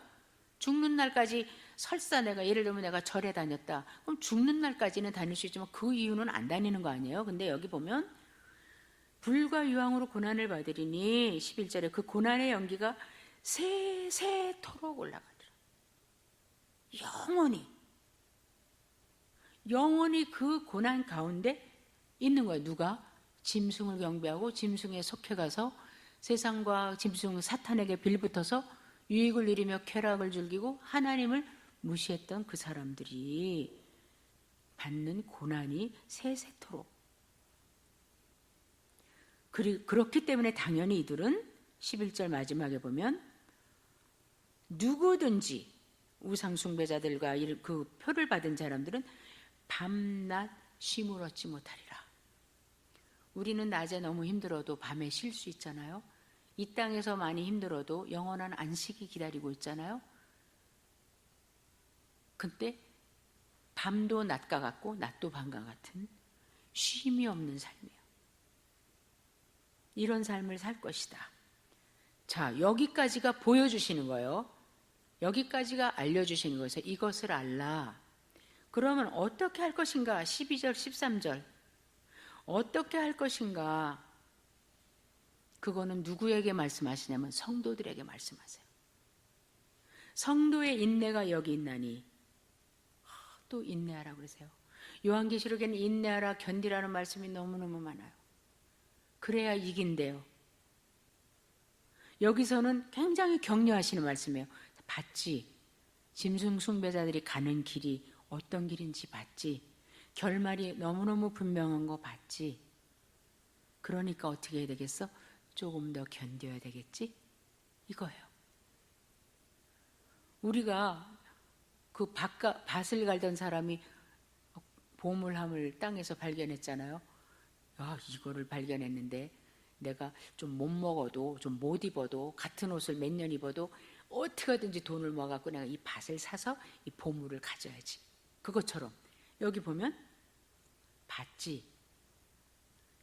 죽는 날까지, 설사 내가 예를 들면 내가 절에 다녔다. 그럼 죽는 날까지는 다닐 수 있지만 그 이유는 안 다니는 거 아니에요. 근데 여기 보면 불과 유황으로 고난을 받으리니 11절에 그 고난의 연기가 세세토록 올라가더라. 영원히 그 고난 가운데 있는 거예요. 누가? 짐승을 경배하고 짐승에 속해가서 세상과 짐승 사탄에게 빌붙어서 유익을 누리며 쾌락을 즐기고 하나님을 무시했던 그 사람들이 받는 고난이 세세토록. 그렇기 때문에 당연히 이들은 11절 마지막에 보면 누구든지 우상 숭배자들과 그 표를 받은 사람들은 밤낮 쉼을 얻지 못하리라. 우리는 낮에 너무 힘들어도 밤에 쉴 수 있잖아요. 이 땅에서 많이 힘들어도 영원한 안식이 기다리고 있잖아요. 근데 밤도 낮과 같고 낮도 밤과 같은 쉼이 없는 삶이에요. 이런 삶을 살 것이다. 자, 여기까지가 보여주시는 거예요. 여기까지가 알려주시는 거에서 이것을 알라. 그러면 어떻게 할 것인가? 12절 13절 어떻게 할 것인가? 그거는 누구에게 말씀하시냐면 성도들에게 말씀하세요. 성도의 인내가 여기 있나니, 또 인내하라고 그러세요. 요한계시록에는 인내하라, 견디라는 말씀이 너무너무 많아요. 그래야 이긴대요. 여기서는 굉장히 격려하시는 말씀이에요. 봤지? 짐승 숭배자들이 가는 길이 어떤 길인지 봤지? 결말이 너무너무 분명한 거 봤지? 그러니까 어떻게 해야 되겠어? 조금 더 견뎌야 되겠지? 이거예요. 우리가 그 밭을 갈던 사람이 보물함을 땅에서 발견했잖아요. 이거를 발견했는데 내가 좀 못 먹어도, 좀 못 입어도, 같은 옷을 몇 년 입어도 어떻게든지 돈을 모아갖고 내가 이 밭을 사서 이 보물을 가져야지. 그것처럼 여기 보면 봤지?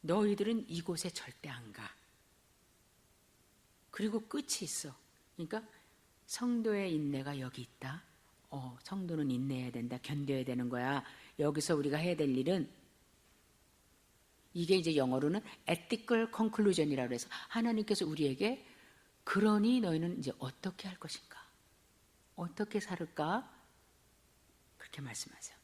너희들은 이곳에 절대 안 가. 그리고 끝이 있어. 그러니까 성도의 인내가 여기 있다. 성도는 인내해야 된다. 견뎌야 되는 거야. 여기서 우리가 해야 될 일은, 이게 이제 영어로는 ethical conclusion이라고 해서 하나님께서 우리에게 그러니 너희는 이제 어떻게 할 것인가? 어떻게 살을까? 그렇게 말씀하세요.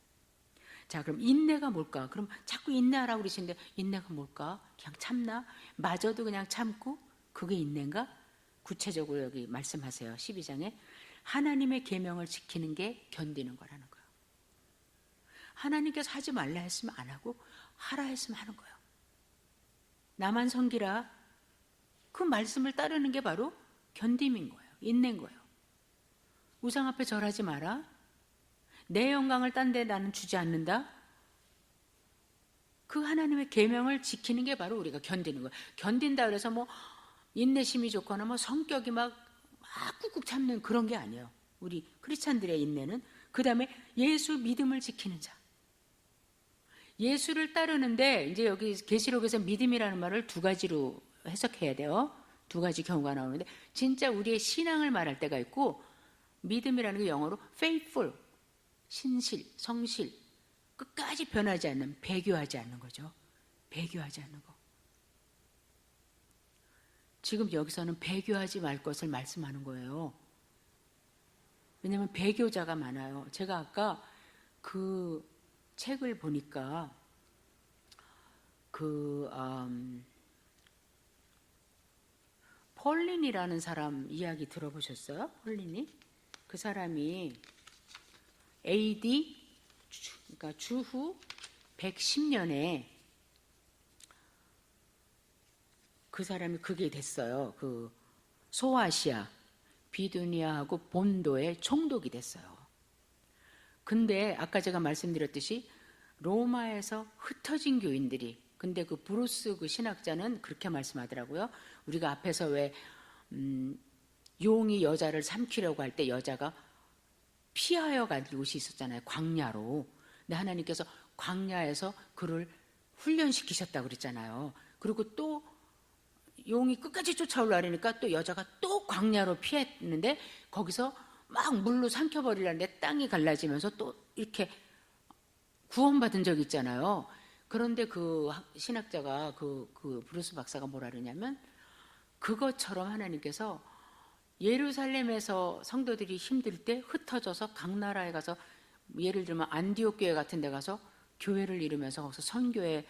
자, 그럼 인내가 뭘까? 그럼 자꾸 인내하라고 그러시는데 인내가 뭘까? 그냥 참나? 마저도 그냥 참고 그게 인내인가? 구체적으로 여기 말씀하세요. 12장에 하나님의 계명을 지키는 게 견디는 거라는 거예요. 하나님께서 하지 말라 했으면 안 하고 하라 했으면 하는 거예요. 나만 섬기라. 그 말씀을 따르는 게 바로 견딤인 거예요. 인내인 거예요. 우상 앞에 절하지 마라. 내 영광을 딴 데 나는 주지 않는다. 그 하나님의 계명을 지키는 게 바로 우리가 견디는 거예요. 견딘다 그래서 뭐 인내심이 좋거나 뭐 성격이 막 꾹꾹 참는 그런 게 아니에요. 우리 크리스찬들의 인내는 그 다음에 예수 믿음을 지키는 자. 예수를 따르는데 이제 여기 계시록에서 믿음이라는 말을 두 가지로 해석해야 돼요. 두 가지 경우가 나오는데 진짜 우리의 신앙을 말할 때가 있고, 믿음이라는 게 영어로 faithful, 신실, 성실, 끝까지 변하지 않는, 배교하지 않는 거죠. 배교하지 않는 거. 지금 여기서는 배교하지 말 것을 말씀하는 거예요. 왜냐하면 배교자가 많아요. 제가 아까 그 책을 보니까 폴린이라는 사람 이야기 들어보셨어요? 폴린이? 그 사람이 AD, 그러니까 주후 110년에 그 사람이 그게 됐어요. 그 소아시아, 비두니아하고 본도의 총독이 됐어요. 근데 아까 제가 말씀드렸듯이 로마에서 흩어진 교인들이, 근데 그 브루스 그 신학자는 그렇게 말씀하더라고요. 우리가 앞에서 왜 용이 여자를 삼키려고 할 때 여자가 피하여 갈 곳이 있었잖아요. 광야로. 근데 하나님께서 광야에서 그를 훈련시키셨다고 그랬잖아요. 그리고 또 용이 끝까지 쫓아올라니까 또 여자가 또 광야로 피했는데 거기서 막 물로 삼켜버리려는데 땅이 갈라지면서 또 이렇게 구원받은 적이 있잖아요. 그런데 그 신학자가 그 브루스 박사가 뭐라 그러냐면 그것처럼 하나님께서 예루살렘에서 성도들이 힘들 때 흩어져서 각 나라에 가서, 예를 들면 안디옥 교회 같은 데 가서 교회를 이루면서 거기서 선교의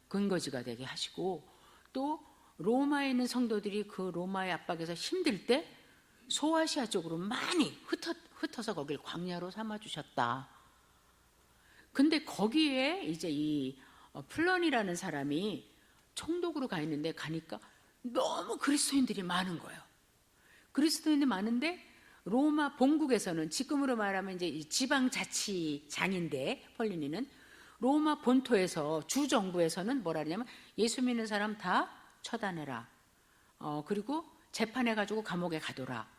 근거지가 되게 하시고, 또 로마에 있는 성도들이 그 로마의 압박에서 힘들 때 소아시아 쪽으로 많이 흩어서 거길 광야로 삼아주셨다. 근데 거기에 이제 이 플런이라는 사람이 총독으로 가 있는데 가니까 너무 그리스도인들이 많은 거예요. 그리스도인이 많은데 로마 본국에서는, 지금으로 말하면 이제 지방자치장인데 폴리니는, 로마 본토에서 주정부에서는 뭐라 하냐면 예수 믿는 사람 다 처단해라. 그리고 재판해가지고 감옥에 가둬라.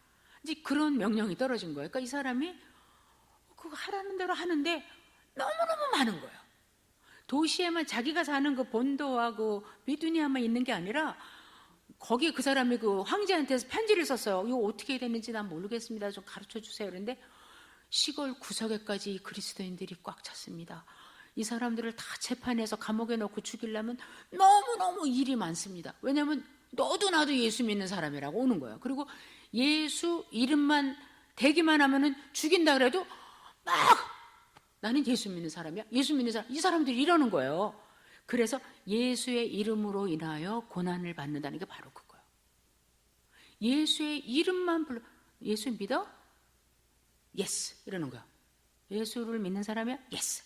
이제 그런 명령이 떨어진 거예요. 그러니까 이 사람이 그거 하라는 대로 하는데 너무너무 많은 거예요. 도시에만 자기가 사는 그 본도와 그 비두니아만 있는 게 아니라 거기에 그 사람이 그 황제한테서 편지를 썼어요. 이거 어떻게 됐는지 난 모르겠습니다. 좀 가르쳐 주세요. 그런데 시골 구석에까지 그리스도인들이 꽉 찼습니다. 이 사람들을 다 재판해서 감옥에 넣고 죽이려면 너무너무 일이 많습니다. 왜냐하면 너도 나도 예수 믿는 사람이라고 오는 거예요. 그리고 예수 이름만 대기만 하면은 죽인다 그래도 막 나는 예수 믿는 사람이야. 예수 믿는 사람. 이 사람들이 이러는 거예요. 그래서 예수의 이름으로 인하여 고난을 받는다는 게 바로 그거예요. 예수의 이름만 불러. 예수 믿어? 예스. 이러는 거야. 예수를 믿는 사람이야? 예스.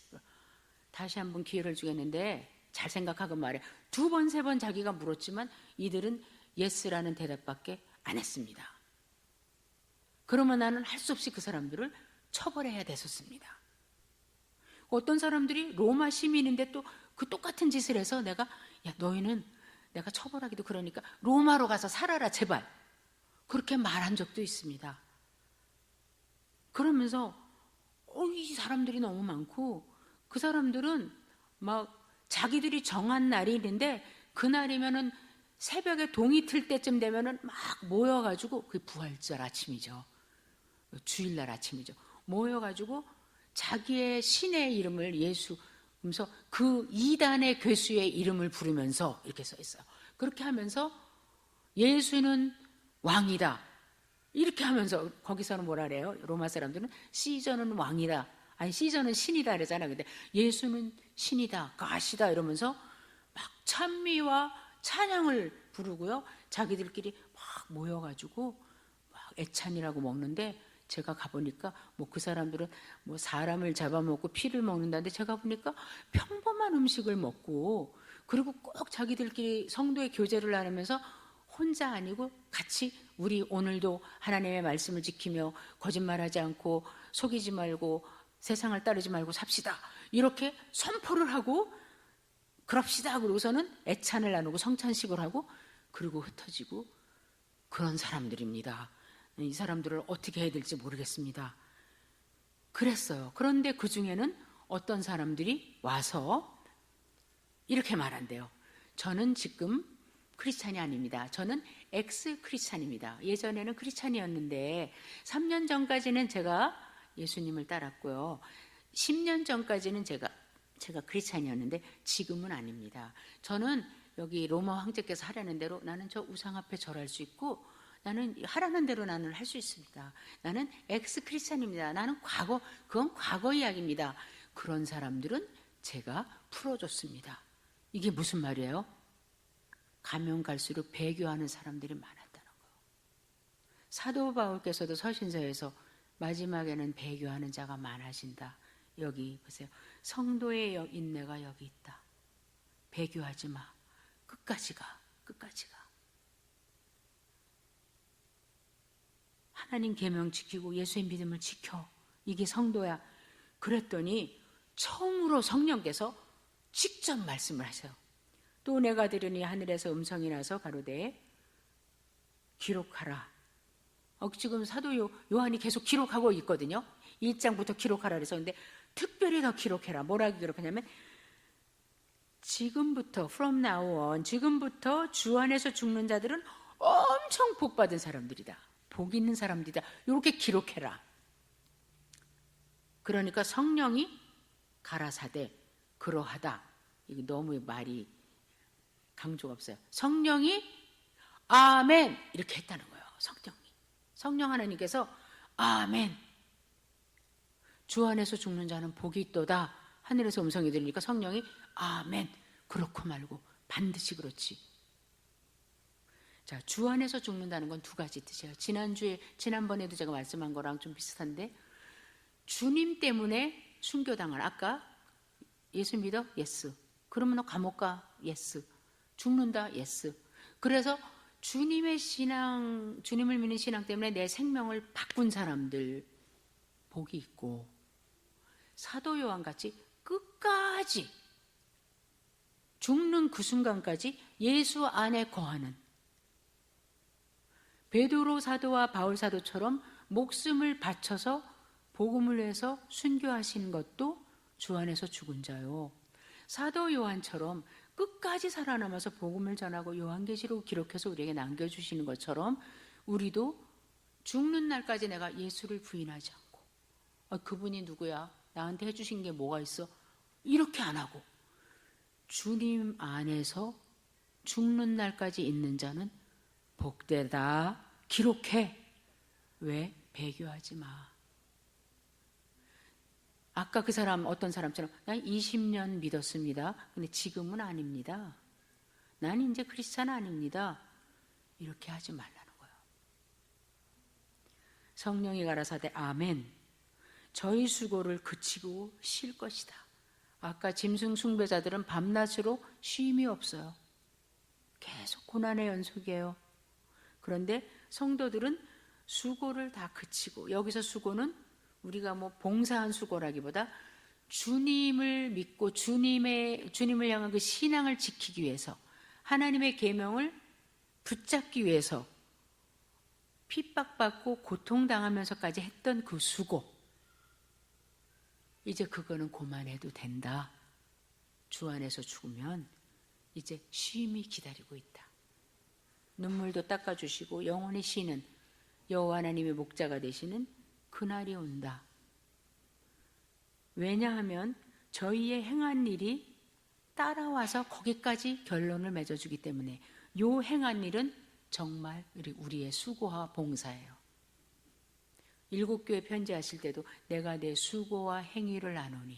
다시 한번 기회를 주겠는데 잘 생각하고 말해. 2번, 3번 자기가 물었지만 이들은 예스라는 대답밖에 안 했습니다. 그러면 나는 할 수 없이 그 사람들을 처벌해야 됐었습니다. 어떤 사람들이 로마 시민인데 또 그 똑같은 짓을 해서 내가, 야, 너희는 내가 처벌하기도 그러니까 로마로 가서 살아라 제발, 그렇게 말한 적도 있습니다. 그러면서 이 사람들이 너무 많고, 그 사람들은 막 자기들이 정한 날이 있는데 그날이면은 새벽에 동이 틀 때쯤 되면은 막 모여가지고, 그게 부활절 아침이죠. 주일날 아침이죠. 모여가지고 자기의 신의 이름을 예수, 그러면서 그 이단의 괴수의 이름을 부르면서 이렇게 써 있어요. 그렇게 하면서 예수는 왕이다. 이렇게 하면서, 거기서는 뭐라 그래요? 로마 사람들은 시저는 왕이다. 아니, 시저는 신이다 그러잖아요. 근데 예수는 신이다, 가시다 이러면서 막 찬미와 찬양을 부르고요. 자기들끼리 막 모여가지고 막 애찬이라고 먹는데, 제가 가보니까 뭐 그 사람들은 뭐 사람을 잡아먹고 피를 먹는다는데, 제가 보니까 평범한 음식을 먹고, 그리고 꼭 자기들끼리 성도의 교제를 나누면서 혼자 아니고 같이 우리 오늘도 하나님의 말씀을 지키며 거짓말하지 않고 속이지 말고 세상을 따르지 말고 삽시다, 이렇게 선포를 하고 그럽시다. 그러고서는 애찬을 나누고 성찬식을 하고, 그리고 흩어지고, 그런 사람들입니다. 이 사람들을 어떻게 해야 될지 모르겠습니다. 그랬어요. 그런데 그 중에는 어떤 사람들이 와서 이렇게 말한대요. 저는 지금 크리스찬이 아닙니다. 저는 엑스 크리스찬입니다. 예전에는 크리스찬이었는데 3년 전까지는 제가 예수님을 따랐고요. 10년 전까지는 제가 제가 크리스찬이었는데 지금은 아닙니다. 저는 여기 로마 황제께서 하라는 대로 나는 저 우상 앞에 절할 수 있고 나는 하라는 대로 나는 할 수 있습니다. 나는 엑스 크리스찬입니다. 나는 그건 과거 이야기입니다. 그런 사람들은 제가 풀어줬습니다. 이게 무슨 말이에요? 가면 갈수록 배교하는 사람들이 많았다는 거예요. 사도 바울께서도 서신서에서 마지막에는 배교하는 자가 많아진다. 여기 보세요. 성도의 인내가 여기 있다. 배교하지 마. 끝까지 가. 끝까지 가. 하나님 계명 지키고 예수의 믿음을 지켜. 이게 성도야. 그랬더니 처음으로 성령께서 직접 말씀을 하세요. 또 내가 들으니 하늘에서 음성이 나서 가로되 기록하라. 지금 사도 요한이 계속 기록하고 있거든요. 1장부터 기록하라 그래서. 근데 특별히 더 기록해라. 뭐라고 기록하냐면 지금부터 from now on, 지금부터 주 안에서 죽는 자들은 엄청 복 받은 사람들이다. 복 있는 사람들이다. 이렇게 기록해라. 그러니까 성령이 가라사대 그러하다. 이거 너무 말이 강조가 없어요. 성령이 아멘 이렇게 했다는 거예요. 성령 하나님께서 아멘. 주 안에서 죽는 자는 복이 있도다. 하늘에서 음성이 들리니까 성령이 아멘. 그렇고 말고 반드시 그렇지. 자, 주 안에서 죽는다는 건 두 가지 뜻이에요. 지난번에도 제가 말씀한 거랑 좀 비슷한데, 주님 때문에 순교당할. 아까 예수 믿어? 예스. 그러면 너 감옥 가? 예스. 죽는다? 예스. 그래서 주님을 믿는 신앙 때문에 내 생명을 바꾼 사람들 복이 있고, 사도 요한같이 끝까지 죽는 그 순간까지 예수 안에 거하는 베드로 사도와 바울 사도처럼 목숨을 바쳐서 복음을 위해서 순교하신 것도 주 안에서 죽은 자요. 사도 요한처럼 끝까지 살아남아서 복음을 전하고 요한계시록 기록해서 우리에게 남겨주시는 것처럼 우리도 죽는 날까지 내가 예수를 부인하지 않고 그분이 누구야? 나한테 해주신 게 뭐가 있어? 이렇게 안 하고 주님 안에서 죽는 날까지 있는 자는 복되다. 기록해. 왜? 배교하지 마. 아까 그 사람 어떤 사람처럼 난 20년 믿었습니다. 근데 지금은 아닙니다. 난 이제 크리스찬 아닙니다. 이렇게 하지 말라는 거예요. 성령이 가라사대 아멘. 저희 수고를 그치고 쉴 것이다. 아까 짐승 숭배자들은 밤낮으로 쉼이 없어요. 계속 고난의 연속이에요. 그런데 성도들은 수고를 다 그치고, 여기서 수고는 우리가 뭐 봉사한 수고라기보다 주님을 믿고 주님을 향한 그 신앙을 지키기 위해서, 하나님의 계명을 붙잡기 위해서 핍박받고 고통당하면서까지 했던 그 수고, 이제 그거는 그만해도 된다. 주 안에서 죽으면 이제 쉼이 기다리고 있다. 눈물도 닦아주시고 영원히 쉬는 여호와 하나님의 목자가 되시는 그날이 온다. 왜냐하면 저희의 행한 일이 따라와서 거기까지 결론을 맺어주기 때문에 요 행한 일은 정말 우리의 수고와 봉사예요. 7교회 편지하실 때도 내가 내 수고와 행위를 나누니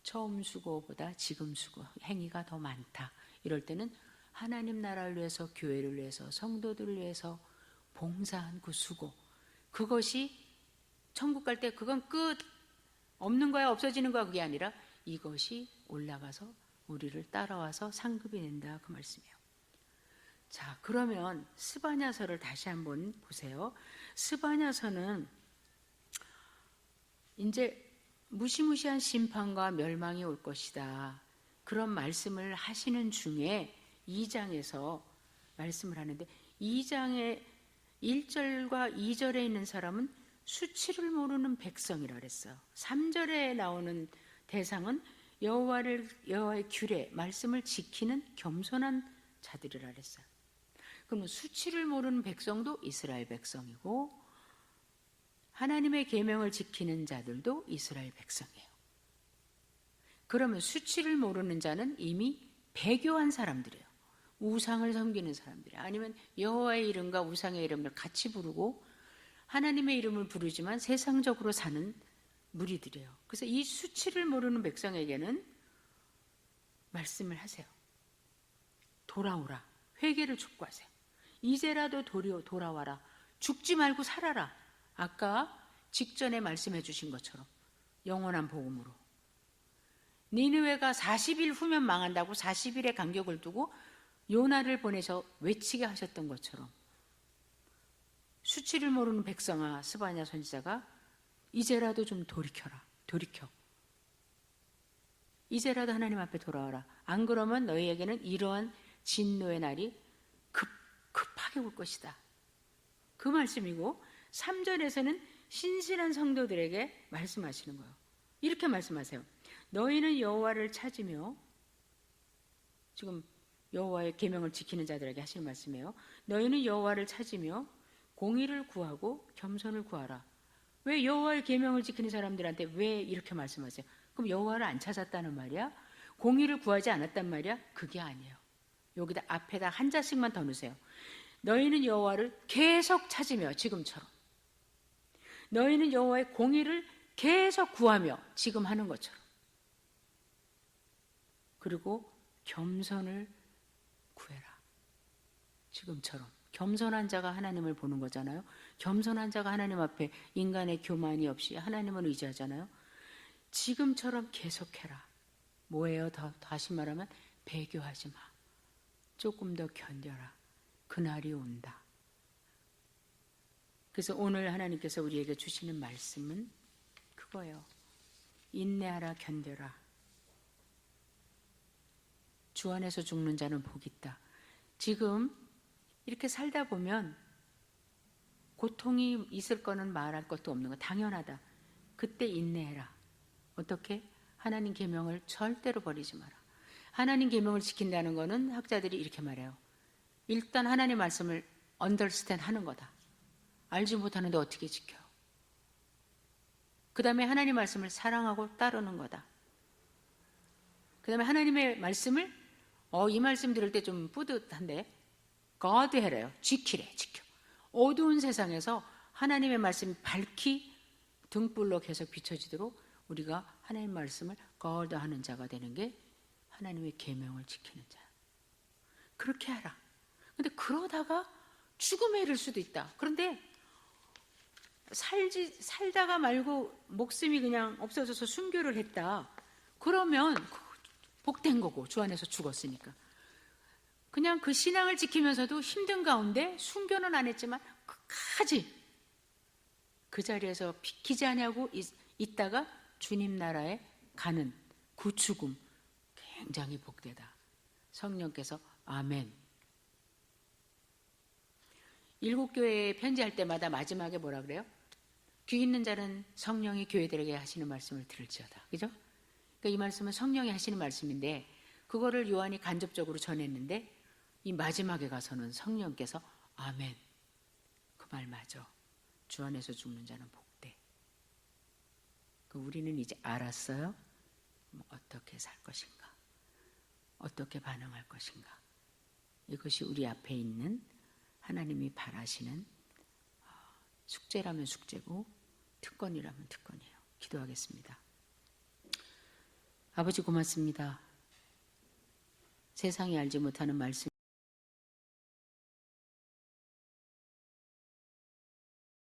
처음 수고보다 지금 수고, 행위가 더 많다. 이럴 때는 하나님 나라를 위해서, 교회를 위해서, 성도들을 위해서 봉사한 그 수고, 그것이 천국 갈 때 그건 끝, 없는 거야, 없어지는 거야, 그게 아니라 이것이 올라가서 우리를 따라와서 상급이 된다, 그 말씀이에요. 자, 그러면 스바냐서를 다시 한번 보세요. 스바냐서는 이제 무시무시한 심판과 멸망이 올 것이다, 그런 말씀을 하시는 중에 2장에서 말씀을 하는데, 2장의 1절과 2절에 있는 사람은 수치를 모르는 백성이라 그랬어요. 3절에 나오는 대상은 여호와의 규례, 말씀을 지키는 겸손한 자들이라 그랬어요. 그러면 수치를 모르는 백성도 이스라엘 백성이고 하나님의 계명을 지키는 자들도 이스라엘 백성이에요. 그러면 수치를 모르는 자는 이미 배교한 사람들이에요. 우상을 섬기는 사람들이에요. 아니면 여호와의 이름과 우상의 이름을 같이 부르고 하나님의 이름을 부르지만 세상적으로 사는 무리들이에요. 그래서 이 수치를 모르는 백성에게는 말씀을 하세요. 돌아오라. 회개를 촉구하세요. 이제라도 돌아와라. 죽지 말고 살아라. 아까 직전에 말씀해 주신 것처럼 영원한 복음으로. 니느웨가 40일 후면 망한다고 40일의 간격을 두고 요나를 보내서 외치게 하셨던 것처럼 수치를 모르는 백성아, 스바냐 선지자가 이제라도 좀 돌이켜. 이제라도 하나님 앞에 돌아와라. 안 그러면 너희에게는 이러한 진노의 날이 급하게 올 것이다. 그 말씀이고 3절에서는 신실한 성도들에게 말씀하시는 거예요. 이렇게 말씀하세요. 너희는 여호와를 찾으며, 지금 여호와의 계명을 지키는 자들에게 하시는 말씀이에요. 너희는 여호와를 찾으며 공의를 구하고 겸손을 구하라. 왜 여호와의 계명을 지키는 사람들한테 왜 이렇게 말씀하세요? 그럼 여호와를 안 찾았다는 말이야? 공의를 구하지 않았단 말이야? 그게 아니에요. 여기다 앞에다 한 자씩만 더 넣으세요. 너희는 여호와를 계속 찾으며, 지금처럼. 너희는 여호와의 공의를 계속 구하며, 지금 하는 것처럼. 그리고 겸손을 구해라. 지금처럼. 겸손한 자가 하나님을 보는 거잖아요. 겸손한 자가 하나님 앞에 인간의 교만이 없이 하나님을 의지하잖아요. 지금처럼 계속해라. 뭐예요? 다시 말하면 배교하지 마. 조금 더 견뎌라. 그날이 온다. 그래서 오늘 하나님께서 우리에게 주시는 말씀은 그거예요. 인내하라, 견뎌라. 주 안에서 죽는 자는 복이 있다. 지금 이렇게 살다 보면 고통이 있을 거는 말할 것도 없는 거 당연하다. 그때 인내해라. 어떻게? 하나님 계명을 절대로 버리지 마라. 하나님 계명을 지킨다는 거는 학자들이 이렇게 말해요. 일단 하나님 말씀을 언더스탠드 하는 거다. 알지 못하는데 어떻게 지켜? 그 다음에 하나님 말씀을 사랑하고 따르는 거다. 그 다음에 하나님의 말씀을 이 말씀 들을 때 좀 뿌듯한데 God 해래요. 지키래. 지켜. 어두운 세상에서 하나님의 말씀이 밝히 등불로 계속 비춰지도록 우리가 하나님의 말씀을 God 하는 자가 되는 게 하나님의 계명을 지키는 자야. 그렇게 하라. 근데 그러다가 죽음에 이를 수도 있다. 그런데 살다가 말고 목숨이 그냥 없어져서 순교를 했다. 그러면 복된 거고, 주 안에서 죽었으니까. 그냥 그 신앙을 지키면서도 힘든 가운데 순교는 안 했지만 끝까지 그 자리에서 비키지 않냐고 있다가 주님 나라에 가는 그 죽음 굉장히 복되다. 성령께서 아멘. 7교회에 편지할 때마다 마지막에 뭐라 그래요? 귀 있는 자는 성령이 교회들에게 하시는 말씀을 들을지어다. 그죠? 그러니까 이 말씀은 성령이 하시는 말씀인데 그거를 요한이 간접적으로 전했는데 이 마지막에 가서는 성령께서 아멘. 그 말 맞아. 주 안에서 죽는 자는 복돼. 우리는 이제 알았어요. 어떻게 살 것인가? 어떻게 반응할 것인가? 이것이 우리 앞에 있는 하나님이 바라시는 숙제라면 숙제고 특권이라면 특권이에요. 기도하겠습니다. 아버지 고맙습니다. 세상이 알지 못하는 말씀